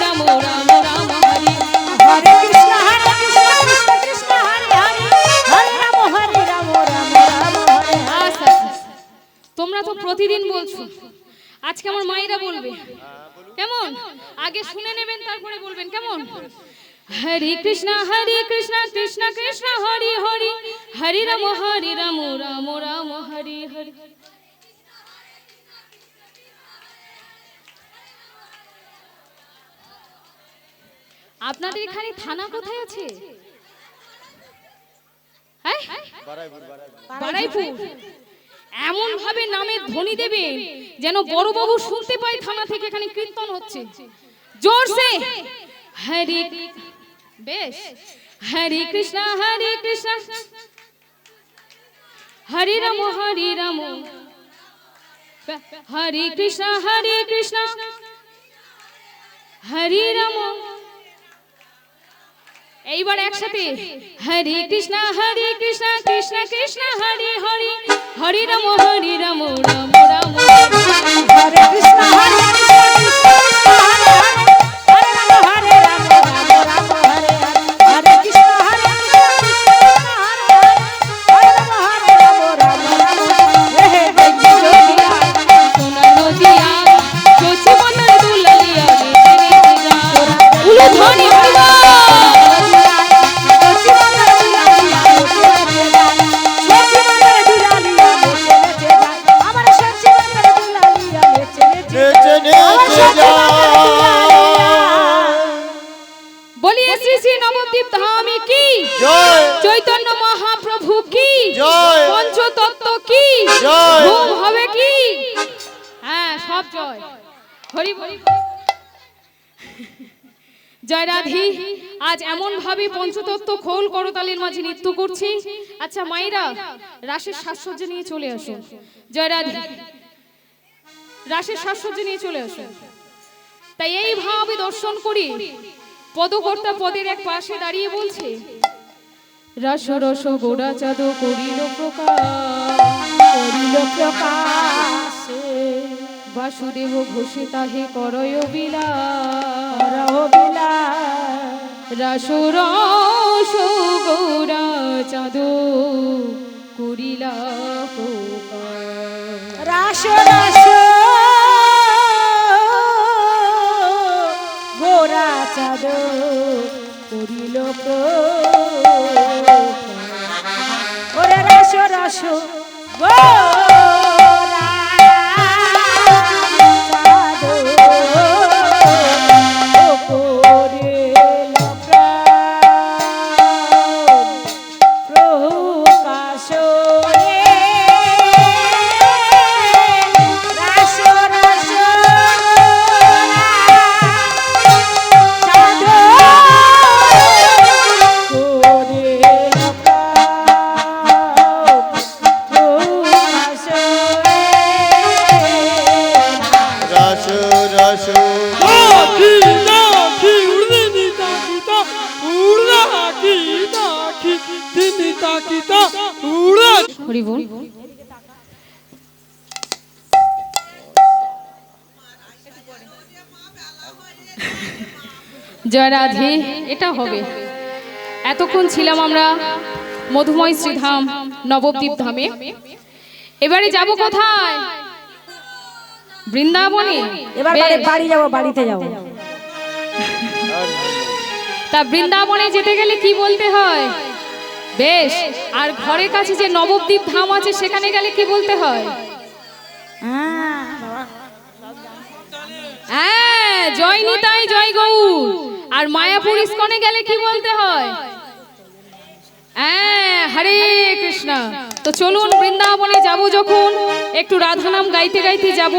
রাম রাম রাম হরে। হরে কৃষ্ণ কৃষ্ণ কৃষ্ণ হরে হরে হরে রাম রাম রাম হরে আচ্ছা, আচ্ছা। তোমরা তো প্রতিদিন বলছো, আজকে আমার মায়েরা বলবে। কেমন? আগে শুনে নেবেন তারপরে বলবেন। কেমন? হরে কৃষ্ণ কৃষ্ণ কৃষ্ণ হরে হরে হরে রাম রাম রাম হরে হরে। আপনাদের এখানে থানা কোথায় আছে? হ্যাঁ, বারাইপুর। এমন ভাবে নামের ধ্বনি দেবেন যেন বড় বাবু শুনতে পায় থানা থেকে এখানে কীর্তন হচ্ছে। জোরসে হরে বেশ হরে কৃষ্ণ হরে রাম হরে কৃষ্ণ হরে রাম। এইবার একসাথে হরে কৃষ্ণ কৃষ্ণ কৃষ্ণ হরে হরে হরে রাম রাম রাম হরে কৃষ্ণ কৃষ্ণ কৃষ্ণ হরে হরে হরে রাম রাম রাম হরে হরে হরে কৃষ্ণ কৃষ্ণ হরি বল। জয় রাধি। আজ এমন ভাবে পঞ্চতত্ত্ব খোল করতালির মাঝে নৃত্য করছি। আচ্ছা মায়েরা, রাসের সাজসজ্জা নিয়ে চলে আসো। জয় রাধি, রাসের সাজসজ্জা নিয়ে চলে আসো। তাই এইভাবে দর্শন করি। পদকর্তা পদের এক পাশে দাঁড়িয়ে বলছে, রস রস গোড়া চাঁদ করিল প্রকাশ, বাসুদেব ঘোষে তাহে করয় বিলাস, রস রস গোড়া চাঁদ করিলা প্রকাশ। রাস রাস গোরা চাঁদ করিল ওরে রাস রাস গোরা চাঁদ করিল প্রকাশ রে। রাস রাস চাঁদ করিল প্রকাশ রে। রস রস নাকি নাকি উড়ে নিতাকিতা উড়া কি নাকি তিনি তাকিতা উড়া। হরি বল। জয় রাধে। এটা হবে। এতক্ষণ ছিলাম আমরা মধুময় শ্রীধাম নবদ্বীপ ধামে। এবারে যাব কোথায়? বৃন্দাবনে। এবার বাড়ি যাবো, বাড়িতে যাবো। তা বৃন্দাবনে যেতে গেলে কি বলতে হয়? বেশ। আর ঘরের কাছে যে নবদ্বীপ ধাম আছে সেখানে গেলে কি বলতে হয়? হ্যাঁ, জয় নিতাই জয় গৌর। আর মায়াপুর ইস্কনে গেলে কি বলতে হয়? হ্যাঁ, হরে কৃষ্ণ। তো চলুন বৃন্দাবনে যাব যখন, একটু রাধা নাম গাইতে গাইতে যাব।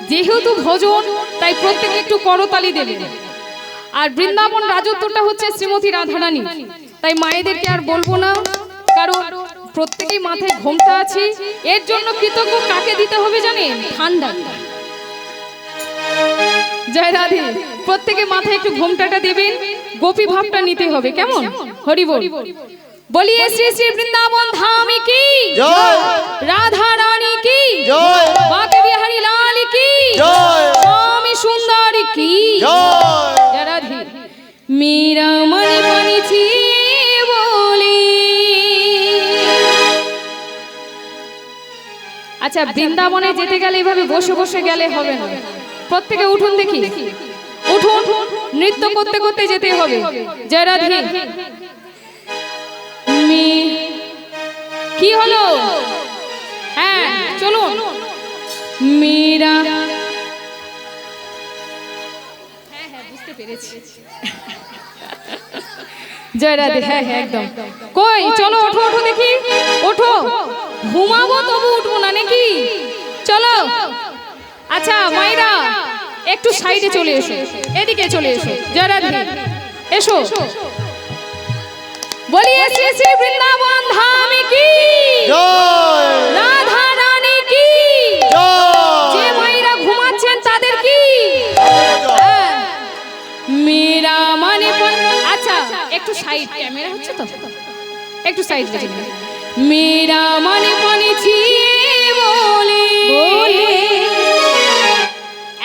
যেহেতু ভজন, তাই প্রত্যেকে একটু করতালি দেবেন। আর বৃন্দাবন রাজত্বটা হচ্ছে শ্রীমতী রাধারানী। তাই মায়েদেরকে আর বলবো না, কারণ প্রত্যেকেই মাথায় ঘোমটা আছে। এর জন্য কৃতজ্ঞ কাকে দিতে হবে জানেন? ঠান্ডা। জয় রাধে। প্রত্যেকে মাথায় একটু ঘোমটাটা দেবেন, গোপী ভাবটা নিতে হবে, কেমন? হরি বল। বলিয়ে শ্রী শ্রী বৃন্দাবন ধাম কি জয়, রাধা রানী কি জয়, বাকে বিহারী লাল কি জয়, স্বামী সুন্দর কি জয়। জয় রাধে। মীরা মনি পানিছি বলি। আচ্ছা, বৃন্দাবনে যেতে গেলে এভাবে বসে বসে গেলে হবে না। প্রত্যেকে উঠুন দেখি, উঠুন। নৃত্য করতে করতে যেতে হবে। জয় রাধে। কি হলো? হ্যাঁ, চলুন। মীরা। হ্যাঁ, বুঝতে পেরেছি। জয় রাধে। হ্যাঁ হ্যাঁ, একদম। কই, চলো ওঠো ওঠো দেখি, ওঠো। ঘুমাবো তবু উঠবো না নাকি? চলো। আচ্ছা মাইরা, একটু সাইডে চলে এসো, এদিকে চলে এসো। জয় রাধে। এসো। বলিয়ে শ্রী শ্রী বৃন্দাবন ধাম কি জয়, রাধা রানী কি জয়। যে মায়েরা ঘুমাচ্ছেন তাদের কি মীরা মানে। আচ্ছা, একটু সাইড, ক্যামেরা হচ্ছে তো, একটু সাইড দেখে। মীরা মানে পানিছি বলি।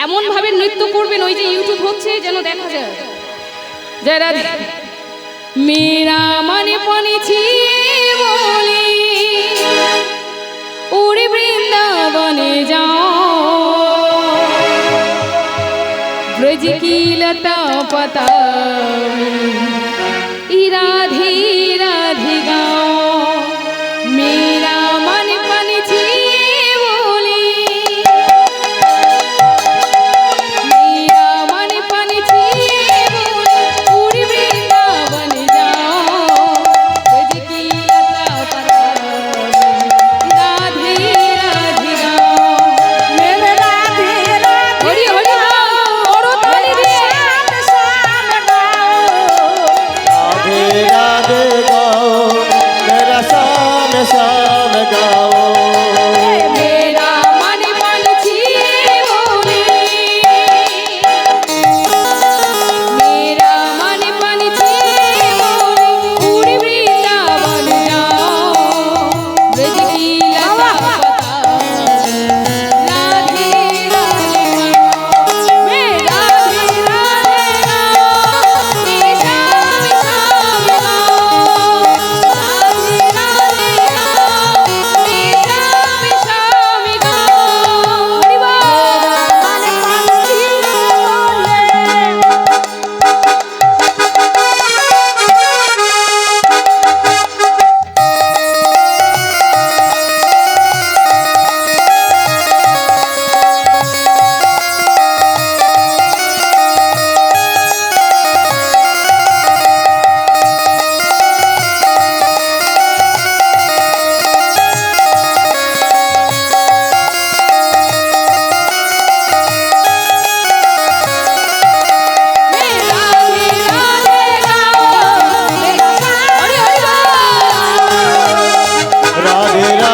এমন ভাবে নৃত্য করবেন ওই যে ইউটিউব হচ্ছে যেন দেখা যায়। জয় রাধে। মীরা মানে পানিছি বলি, উড়ে বৃন্দাবনে যাও, ব্রজ কি লতা পতা রাধে রাধে গাও। মীরা মানে পানিছি বলি, মীরা মানে পানিছি বলি, উড়ে বৃন্দাবনে যাও, ব্রজ কি লতা পতা রাধে রাধে গাও। মেরে রাধে রাধে হরি হরি বল। शाम गाओ मेरा मन पंछी बोले मेरा मन पंछी बोले उड़ वृंदावन जाओ ब्रज की लता पता राधे राधे मैं राधे राधे मैं श्याम श्याम राधे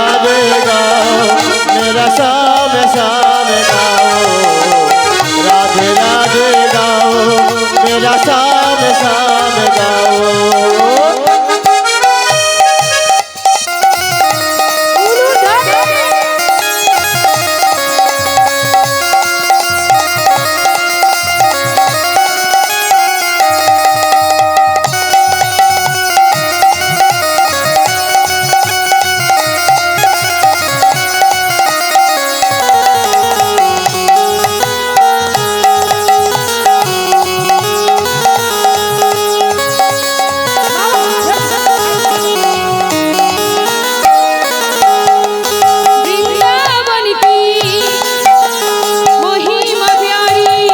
राधे मैं श्याम श्याम हरि राधे राधे गाओ मेरा शाम शाम गाओ राधे राधे गाओ मेरा शाम शाम गाओ वृंदावन की महिमा प्यारी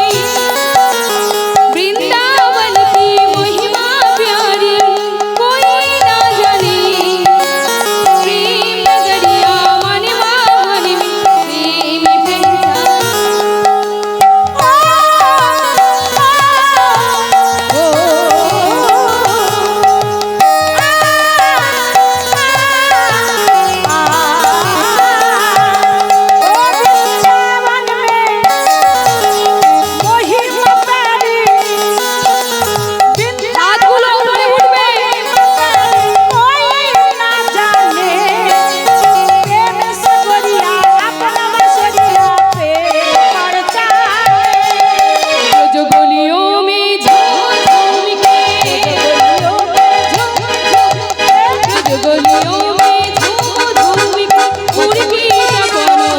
वृंदावन की महिमा प्यारी कोई ना जाने प्रेम नगरिया मनवा मन में प्रेम হাতগুলো উপরে উঠবে जो गलियों में झूम के जो गलियों में झूम के उड़की तपनो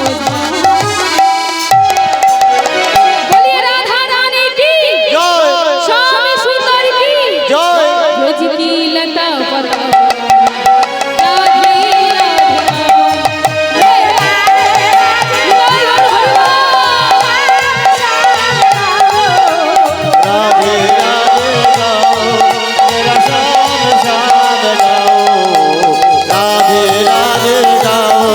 बोलिए राधा रानी की जय श्याम सुंदर की जय ब्रज की लता पता राधे राधे राधे गाओ मेरा शाम शाम गाओ राधे राधे गाओ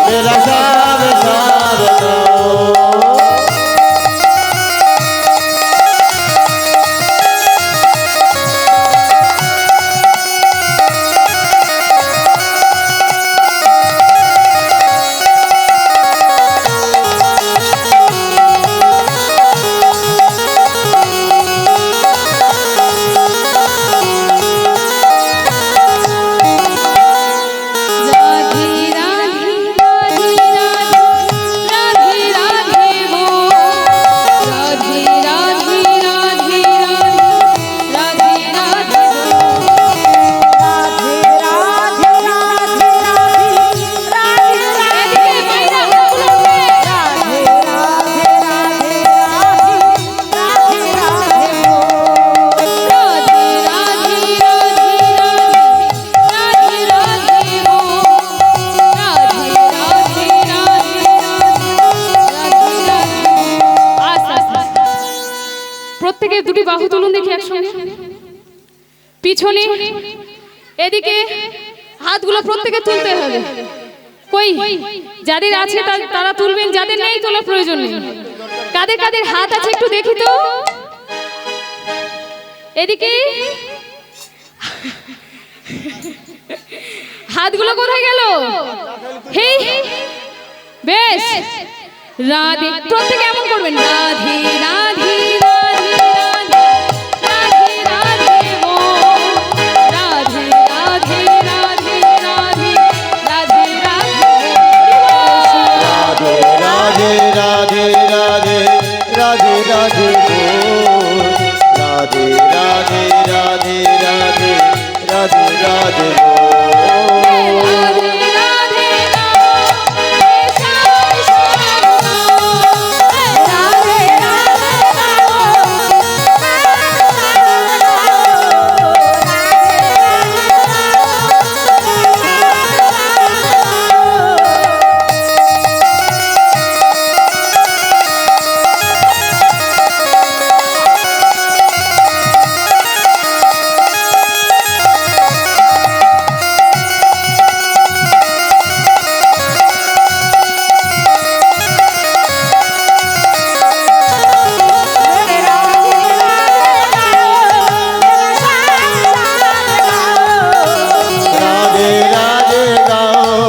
मेरा शाम शाम गाओ राधे राधे राधे राधे वो राधे राधे राधे राधे राधे वो एदिকে বাইরা হাতগুলো উঠবে राधे राधे राधे राधे राधे वो राधे राधे राधे राधे राधे আস্তে আস্তে প্রত্যেকে দুটি বাহু তুলুন দেখি একসঙ্গে পিছনে এদিকে হাতগুলো প্রত্যেকে তুলতে হবে কই যাদের আছে তারা তুলবেন যাদের নেই তোলার প্রয়োজন নেই কাদের কাদের হাত আছে একটু দেখি তো এদিকে হাতগুলো কোথায় গেল? হেই বেশ, রাধে প্রত্যেকে এমন করবেন, রাধে রাধে রাধে রাধে রাধে ও রাধে রাধে রাধে রাধে রাধে রাধে রাধে রাধে রাধে রাধে রাধে बोल राधे राधे राधे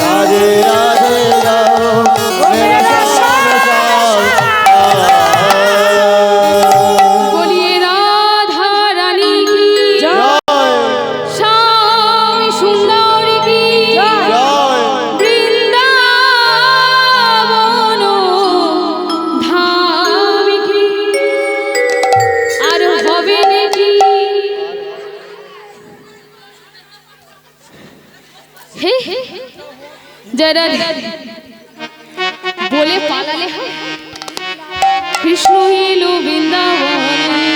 राधे राधे राधे बोल जरा बोले पालाले হয় কৃষ্ণ এলো বৃন্দাবনে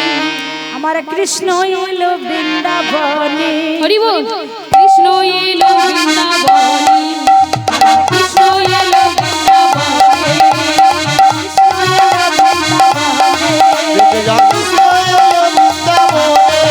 আমার কৃষ্ণ এলো বৃন্দাবনে হরি বল কৃষ্ণ এলো বৃন্দাবনে কৃষ্ণ এলো বৃন্দাবনে देखते जा कृष्ण एलो वृंदावने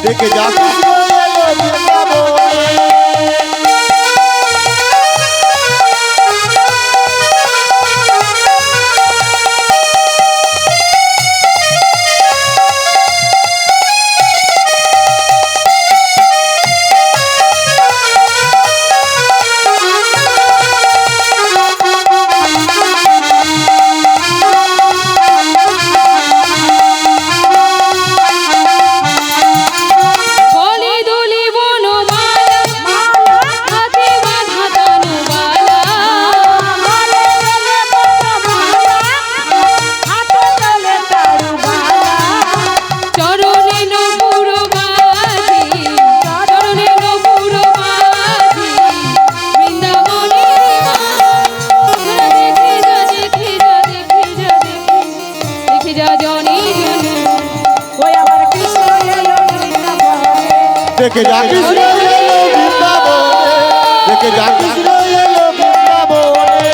देखे जा कृष्ण एलो वृंदावने देखे जा कृष्ण एलो वृंदावने देखे जा कृष्ण एलो वृंदावने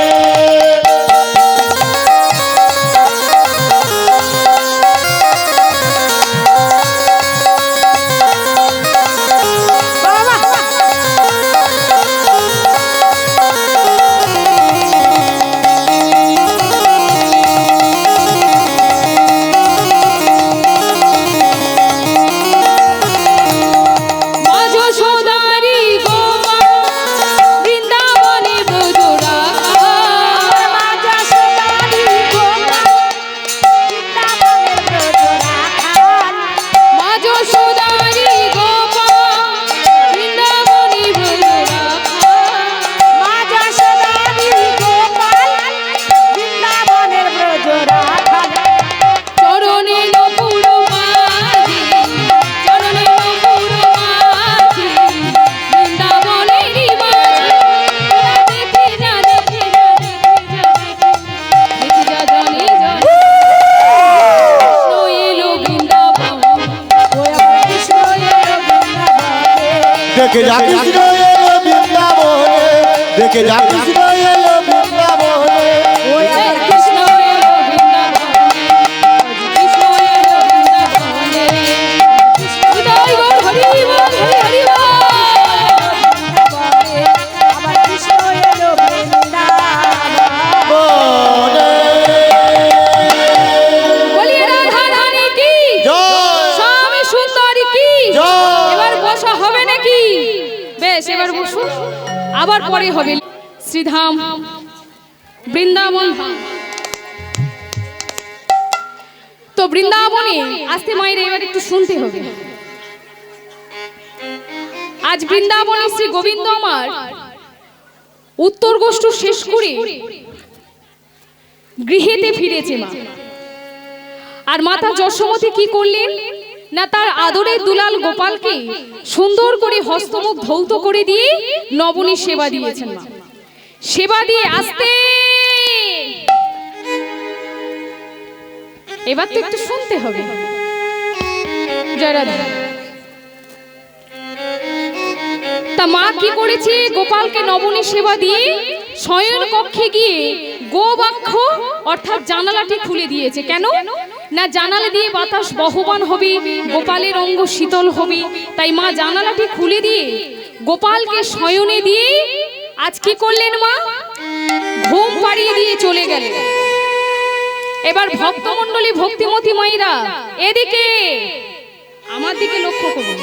মাঝো সোদারি গোমা বৃন্দা দেখে যা কৃষ্ণ এলো বৃন্দাবনে, দেখে যা কৃষ্ণ এলো বৃন্দাবনে। ওই এই কৃষ্ণ এলো বৃন্দাবনে, কৃষ্ণ এলো বৃন্দাবনে। হৃদয় গৌর হরি বল, হরি হরি বল। আবার কৃষ্ণ এলো বৃন্দাবন। বলিয়ে রাধা রানী কি জয়। স্বামী সুন্দরী কি। জয়। এবার বসা হবে নাকি? বেশ, এবার বসো, আবার পরে হবে। শ্রীধাম বৃন্দাবন ধাম। তো বৃন্দাবনে আসতে মায়ের এবার একটু শুনতে হবে। আজ বৃন্দাবনে শ্রী গোবিন্দ আমার উত্তর গোষ্ঠ শেষ করে গৃহেতে ফিরেছে মা। আর মাতা যশোমতী কি করলেন না, তার আদরের দুলাল গোপালকে সুন্দর করে হস্তমুখ ধৌত করে দিয়ে নবনী সেবা দিয়েছেন মা। সেবা দিয়ে আসতে এবার তো একটু শুনতে হবে। জয় রাধা। তা মা কি করেছে, গোপালকে নবনী সেবা দিয়ে শয়ন কক্ষে গিয়ে গোবাক্ষ অর্থাৎ জানালাটি খুলে দিয়েছে। কেন না, জানালা দিয়ে বাতাস বহবান হবে, গোপালের অঙ্গ শীতল হবে। তাই মা জানালাটি খুলে দিয়ে গোপালকে শয়নে দিয়ে আজ কি করলেন মা, ঘুম পাড়িয়ে দিয়ে চলে গেলেন। এবার ভক্তমণ্ডলী ভক্তিমতী মায়েরা এদিকে আমার দিকে লক্ষ্য করুন।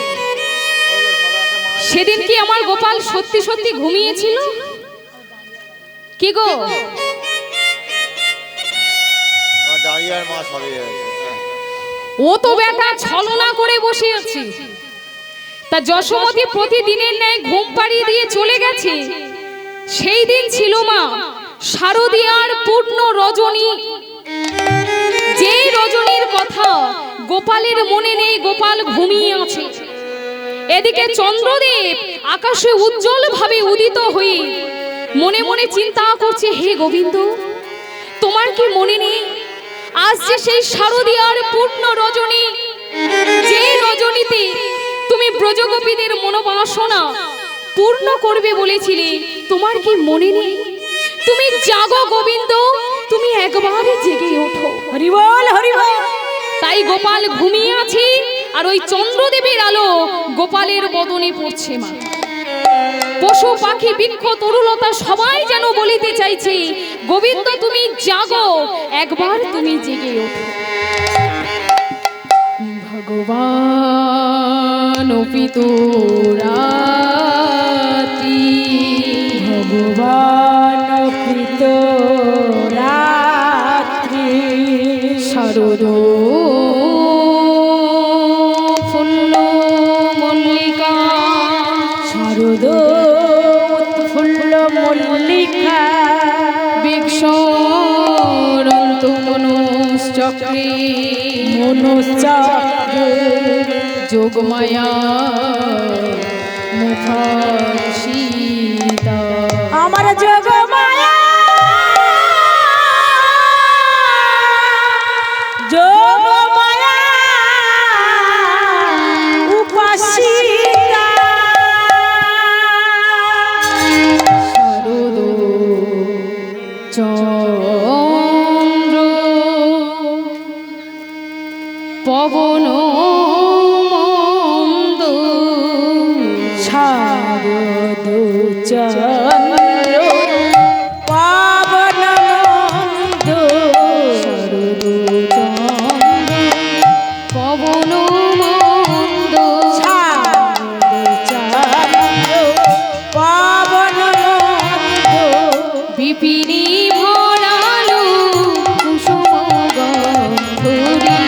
সেদিন কি আমার গোপাল সত্যি সত্যি ঘুমিয়েছিল কি গো? ডালিয়ার মাছ হবে। ও তো বেটা ছলনা করে বসে আছে। তা যশোমতী প্রতিদিনের ন্যায় ঘুম পাড়িয়ে দিয়ে চলে গেছে। সেই দিন ছিল মা শারদীয়ার পূর্ণ রজনী। যে রজনীর কথা গোপালের মনে নেই, গোপাল ঘুমিয়ে আছে। এদিকে চন্দ্রদেব আকাশে উজ্জ্বল ভাবে উদিত হয়ে মনে মনে চিন্তা করছে, হে গোবিন্দ, তোমার কি মনে নেই আজ যে সেই শারদীয়ার পূর্ণ রজনী, যে রজনীতে তুমি ব্রজগোপীদের মনোবাসনা পূর্ণ করবে বলেছিলে, তোমার কি মনে নেই? তুমি জাগো গোবিন্দ, তুমি একবারে জেগে ওঠো। হরি বল, হরি বল। তাই গোপাল ঘুমিয়ে আছে, আর ওই চন্দ্রদেবের আলো গোপালের বদনে পড়ছে মা। পশু পাখি বৃক্ষ তরুলতা সবাই যেন বলিতে চাইছে, গোবিন্দ তুমি জাগো, একবার তুমি জেগে ওঠো। ভগবান পিতো রাত্রি, ভগবান কৃত রাত্রি, শারদ ফুল্ল মল্লিকা, শারদ উৎফুল্ল মল্লিকা, বিক্ষরন্ত মনুশ্চক্রে, মনুচক্রে, যোগমায়া মুখার্ষিতা। আমার যোগমায়া, যোগমায়া উপাসিতা, শারদ চন্দ্র পবন মন্দ, শারদ চন্দ্র পাবন মন্দ, শারদ চন্দ্র পবন মন্দ, শারদ চন্দ্র পাবন মন্দ, বিপিনী ভরালো কুসুম গন্ধরি।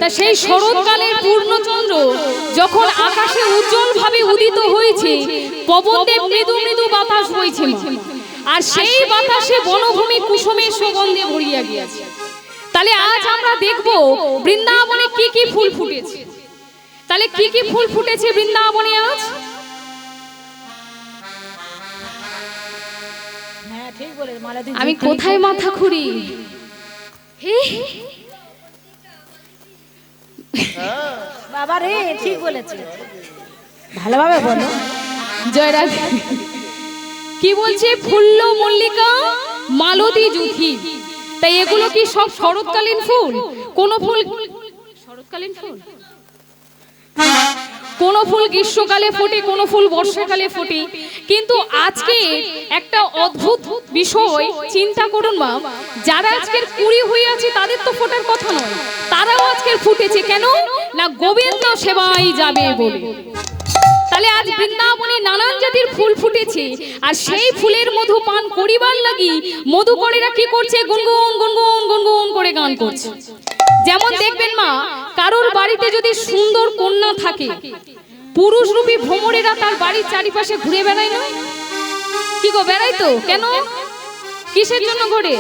তা সেই শরৎকালের পূর্ণচন্দ্র যখন আকাশে উজ্জ্বল ভাবে উদিত হয়েছে, পবনদেব মৃদু মৃদু বাতাস বইছে মা। আর সেই বাতাসে বনভূমি কুসুমের সুগন্ধে ভরিয়া গিয়েছে। তাহলে আজ আমরা দেখব বৃন্দাবনে কি কি ফুল ফুটেছে। তাহলে কি কি ফুল ফুটেছে বৃন্দাবনে আজ? হ্যাঁ ঠিক বলে মালাদি। আমি কোথায় মাথা খুঁড়ি? বাবা রে ঠিক বলেছে, ভালোভাবে বলো। জয়রাজ কি বলছে? ফুল্ল মল্লিকা মালতী জুথি। তাই এগুলো কি সব শরৎকালীন ফুল? কোন ফুল শরৎকালীন ফুল? কোন ফুল গ্রীষ্মকালে ফোটে, কোন ফুল বর্ষাকালে ফোটে। কিন্তু আজকে একটা অদ্ভুত বিষয় চিন্তা করুন মা, যারা আজকের কুড়ি হয়ে আছে তাদের তো ফোটার কথা নয়, তারাও আজকের ফুটেছে। কেন না? গোবিন্দ সেবায় যাবে বলে। তাহলে আজ বৃন্দাবনে নানান জাতির ফুল ফুটেছে, আর সেই ফুলের মধু পান করিবার লাগি মধুকরেরা কি করছে? গুনগুন গুনগুন গুনগুন করে গান করছে। যেমন দেখবেন মা, কারোর বাড়িতে যদি সুন্দর কন্যা থাকে, পুরুষ রূপী ভ্রমরেরা তার বাড়ির চারিপাশে ঘুরে বেড়ায় না? কি গো, বেড়াই তো? কেন? কিসের জন্য ঘোরে?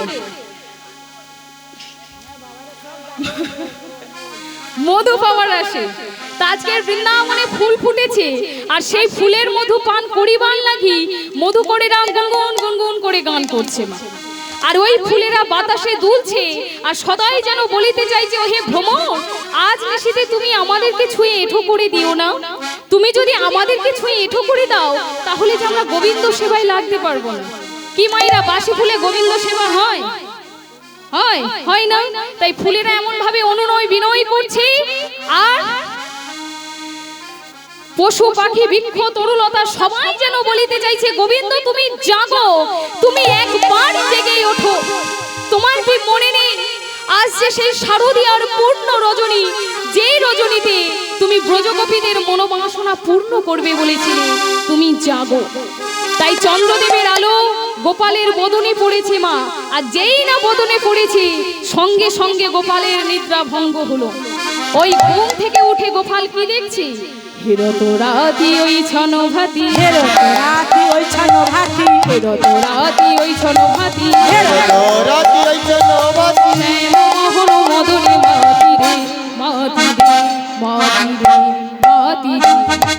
মধু পাওয়ার আসে। আজকের বৃন্দাবনে ফুল ফুটেছে, আর সেই ফুলের মধু পান করিবার লাগি মধুকরেরা গুনগুন গুনগুন করে গান করছে মা। আর ওই ফুলেরা বাতাসে দুলছে, আর সদাই যেন বলিতে চাইছে, ওহে ভ্রমর, আজ নিশীথে তুমি আমাদেরকে ছুঁয়ে এঁঠো করে দিও না। তুমি যদি আমাদেরকে ছুঁয়ে এঁঠো করে দাও, তাহলে যে আমরা গোবিন্দ সেবায় লাগতে পারবো না। কি মায়েরা, বাসি ফুলে গোবিন্দ সেবা হয়? হয়? হয় না? তাই ফুলেরা এমন ভাবে অনুনয় বিনয় করছে, আর পশু পাখি বৃক্ষ তরুলতা সবাই যেন বলিতে চাইছে, গোবিন্দ তুমি জাগো, তুমি একবার জেগে ওঠো। তোমার কি মনে নেই আজ যে সেই শারদীয়ার পূর্ণ রজনী, যেই রজনীতে তুমি ব্রজগোপীদের মনোবাসনা পূর্ণ করবে বলেছিলে, তুমি জাগো। তাই চন্দ্রদেবের আলো গোপালের বদনে পড়েছে মা, আর যেই না বদনে পড়েছে সঙ্গে সঙ্গে গোপালের নিদ্রা ভঙ্গ হলো। ওই ঘুম থেকে উঠে গোপাল কি দেখছে? হেরো তোরাতি ওই ছন ভাতি, হেরো রাতি ওই ছানো ভাতি, হেরো তোরাতি ওই ছন ভাতি, রাতি হইছে নবতী, মোহন মদনে মাতি রে মাতি রে মাতি রে মাতি রে।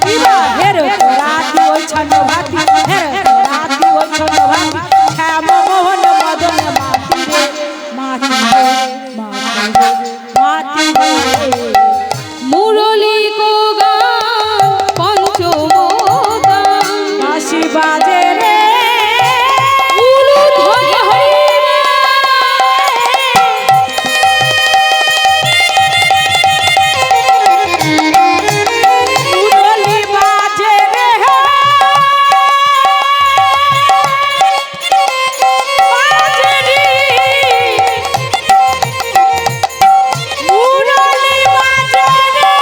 কিবা হেরো রাতি ওই ছানো ভাতি, হেরো রাতি ওই ছানো ভাতি, শ্যাম মোহন মদন মাতি রে মাতি রে মাতি রে মাতি রে। মুরলী কো গান পঞ্চমতা, বাঁশি বাজে রে উলুধ্বনি হরি মুরলি বাজে রে বাজে রে মুরলি বাজে রে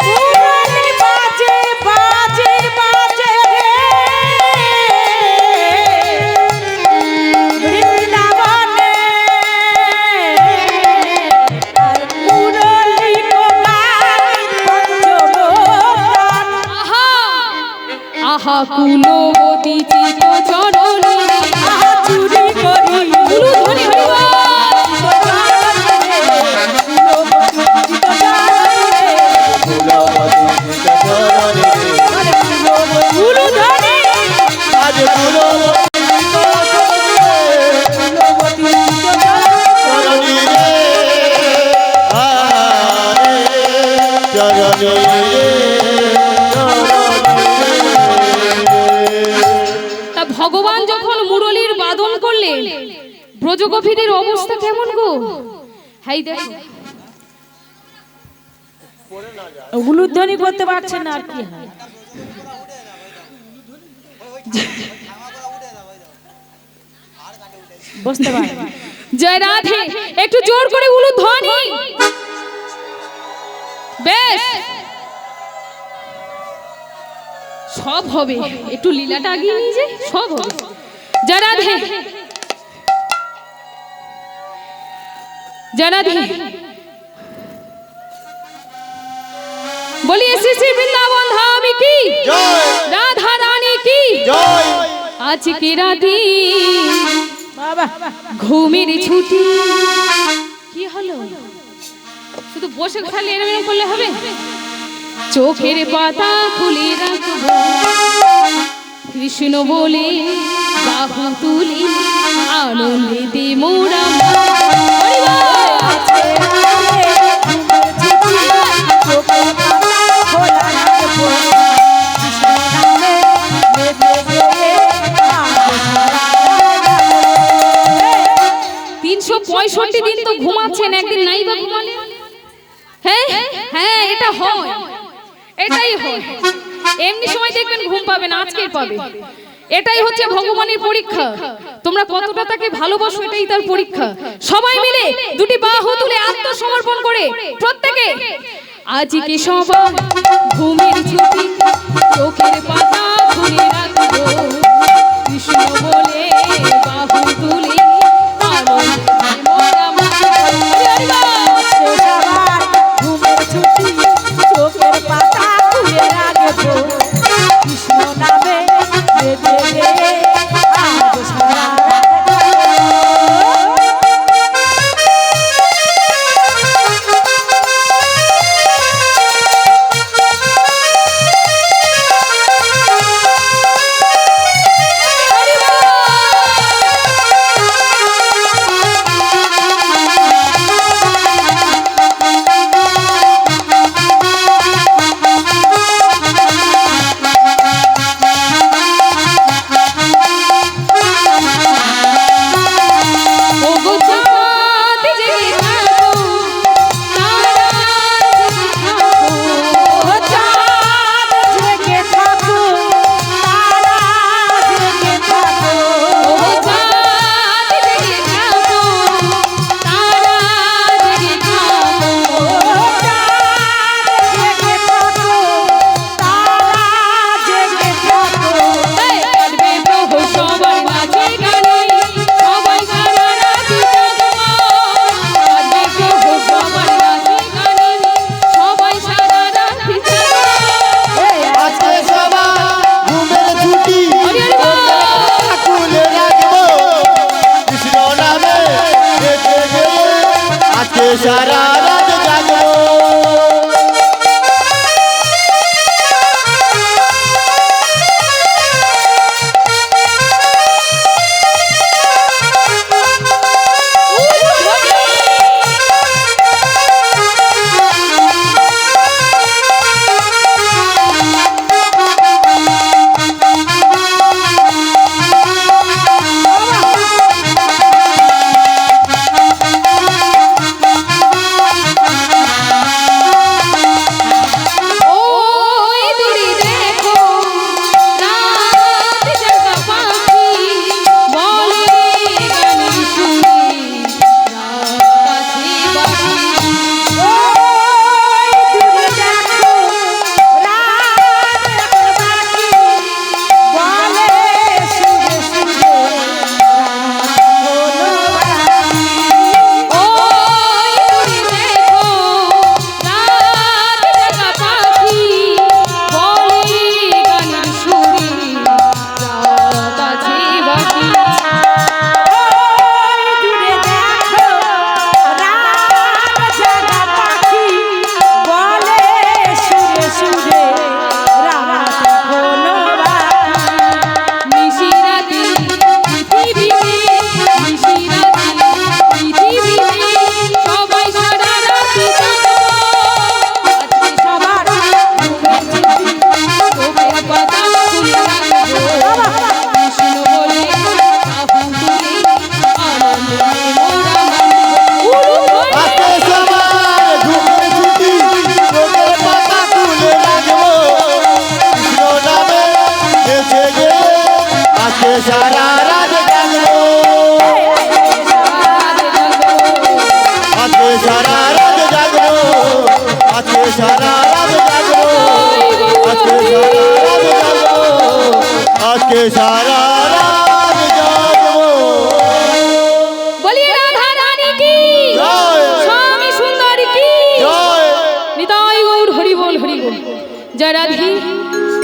মুরলি বাজে বাজে বাজে রে বৃন্দাবনে আর মুরলি কোকার পঞ্চমোত্তান। আহা আহা কুলবতী চিত চরণী, আহা চুরি করি উলুধ্বনি হরি বল। ফুলবতী চরণে আজ ফুলবতী চরণে রে, আরে চরণে রে, তা ভগবান যখন মুরলীর বাদন করলেন, ব্রজগোপীদের অবস্থা কেমন গো? হাই দেখো, উলুধ্বনি করতে পারছেন না, আর কি হয়? বুঝতে পারি। জয় রাধে, একটু জোর করে উলুধ্বনি। বেশ, সব হবে, একটু লীলাটা আগিয়ে নিয়ে যে সব হবে। জয় রাধে, জয় রাধে। বলিए श्री श्री वृंदावन धाम की জয় राधा रानी की জয় आज की राधी বাবা ঘুমের ছুটি কি হলো, শুধু বসে খালি এরম এরম করলে হবে? চোখের পাতা খুলে রাখবো কৃষ্ণ বলে বাহু তুলি আনন্দেতে মোরা তিনশো 65 দিন তো ঘুমাচ্ছেন, একদিন নাই বা ঘুমালে? হ্যাঁ হ্যাঁ, এটা হয়, এটাই হয়। এমনি সময় দেখবেন ঘুম পাবেন, আজকের পাবে। এটাই হচ্ছে ভগবানের পরীক্ষা। তোমরা কতটা তাকে ভালোবাসো, এটাই তার পরীক্ষা। সবাই মিলে দুটি বাহু তুলে আত্মসমর্পণ করে প্রত্যেকে আজকে সবাই ঘুমের ছুটি চোখের পাতা খুলে রাখবো কৃষ্ণ বলে বাহু তুলে আনন্দে মোরা ঘুমের ছুটি চোখের পাতা খুলে রাখবো কৃষ্ণ নামে বেঁধে গে আজ সারা সারা রাত জাগবো সারা রাত জাগবো, আজকে সারা রাত জাগবো। এ সারা রাত জাগবো। বলিয়ে রাধা রানী কি জয়। স্বামী সুন্দর কি জয়। নিতাই গৌর হরি বল হরি বল। জয় রাধি।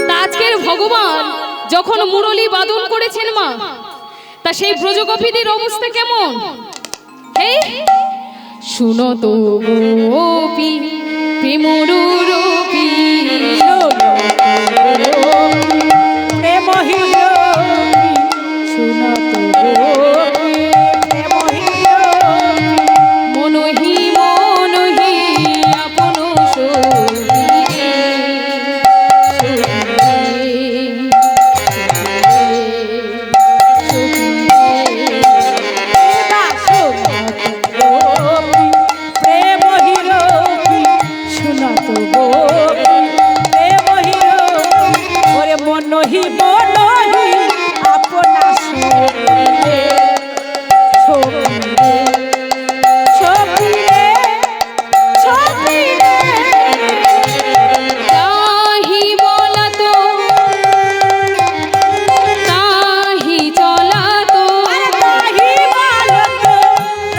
তা আজকের ভগবান যখন মুরলী বাদন করেছেন মা, তা সেই ব্রজগোপীদের অবস্থা কেমন? এই শুনো তো গোপী প্রেমরূপী প্রেম হিরো শুনো তো গোপী প্রেম হিরো মনহি মনহি আপন সখিরে প্রেম হিরো শুনো তো গোপী প্রেম হিরো ওরে মনহি মনহি আপনা সুরে ছবিরে ছবিরে ছবিরে তাহি বলত তাহি চলত রাহি বলত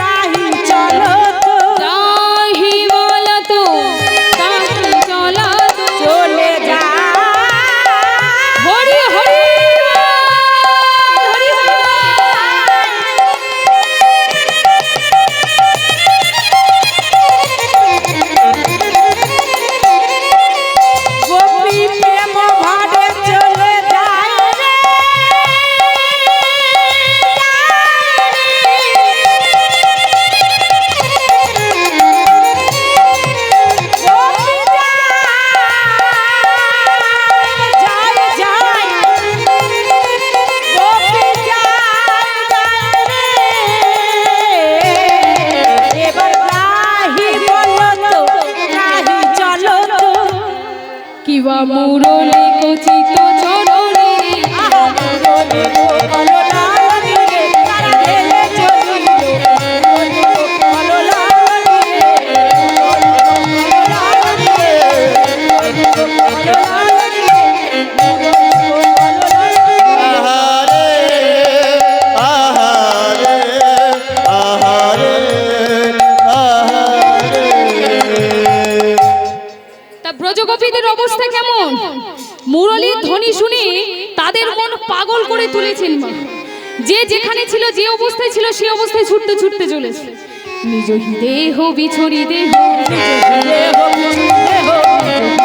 রাহি চলত তাহি বলত তাহি চলত চলে যা হরি হরি হরি গোপী প্রেম ভারে চলে যায় রে গোপী যায় যায় গোপী যায় রে এবার রাহি বলো তো রাহি চলো তো কিবা মুরলি কচিত চরণে আহারে আহারে আহারে আহারে। তা ব্রজগোপীদের অবস্থা কেমন? মুরলীর ধ্বনি শুনে তাদের মন পাগল করে তুলেছেন মা। যে যেখানে ছিল, যে অবস্থায় ছিল, সেই অবস্থায় ছুটতে ছুটতে চলেছে। নিজ দেহ বিছড়ি দেহ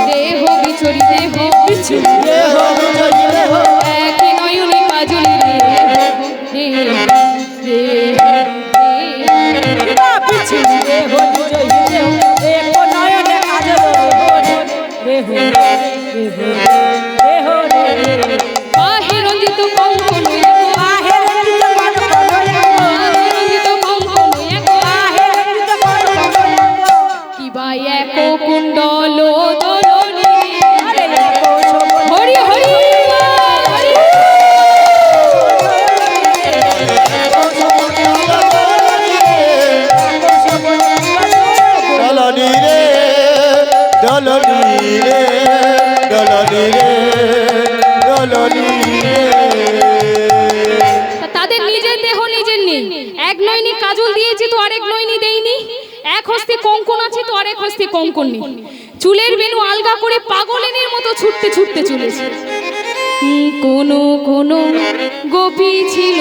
দেহ বিছড়ি দেহ একই নয়নে কাজলি রে পাহে রঞ্জিত কঙ্কন রঞ্জিত কঙ্কন কিবা এক কুণ্ডল দলনি হরি হরি হরি দলনি রে দলনি রে দলনি রে দলনি রে। তা তাদের নিজের দেহ নিজের নেই। এক নয়নি কাজল দিয়েছি তো আরেক নয়নি দেইনি, এক হস্তে কঙ্কন আছে তো আরেক হস্তে কঙ্কন নেই। চুলের বেনু আলগা করে পাগলেনের মতো ছুটতে ছুটতে চলেছে। কোন কোন গোপী ছিল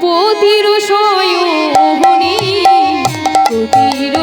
পতির শয়নি পতির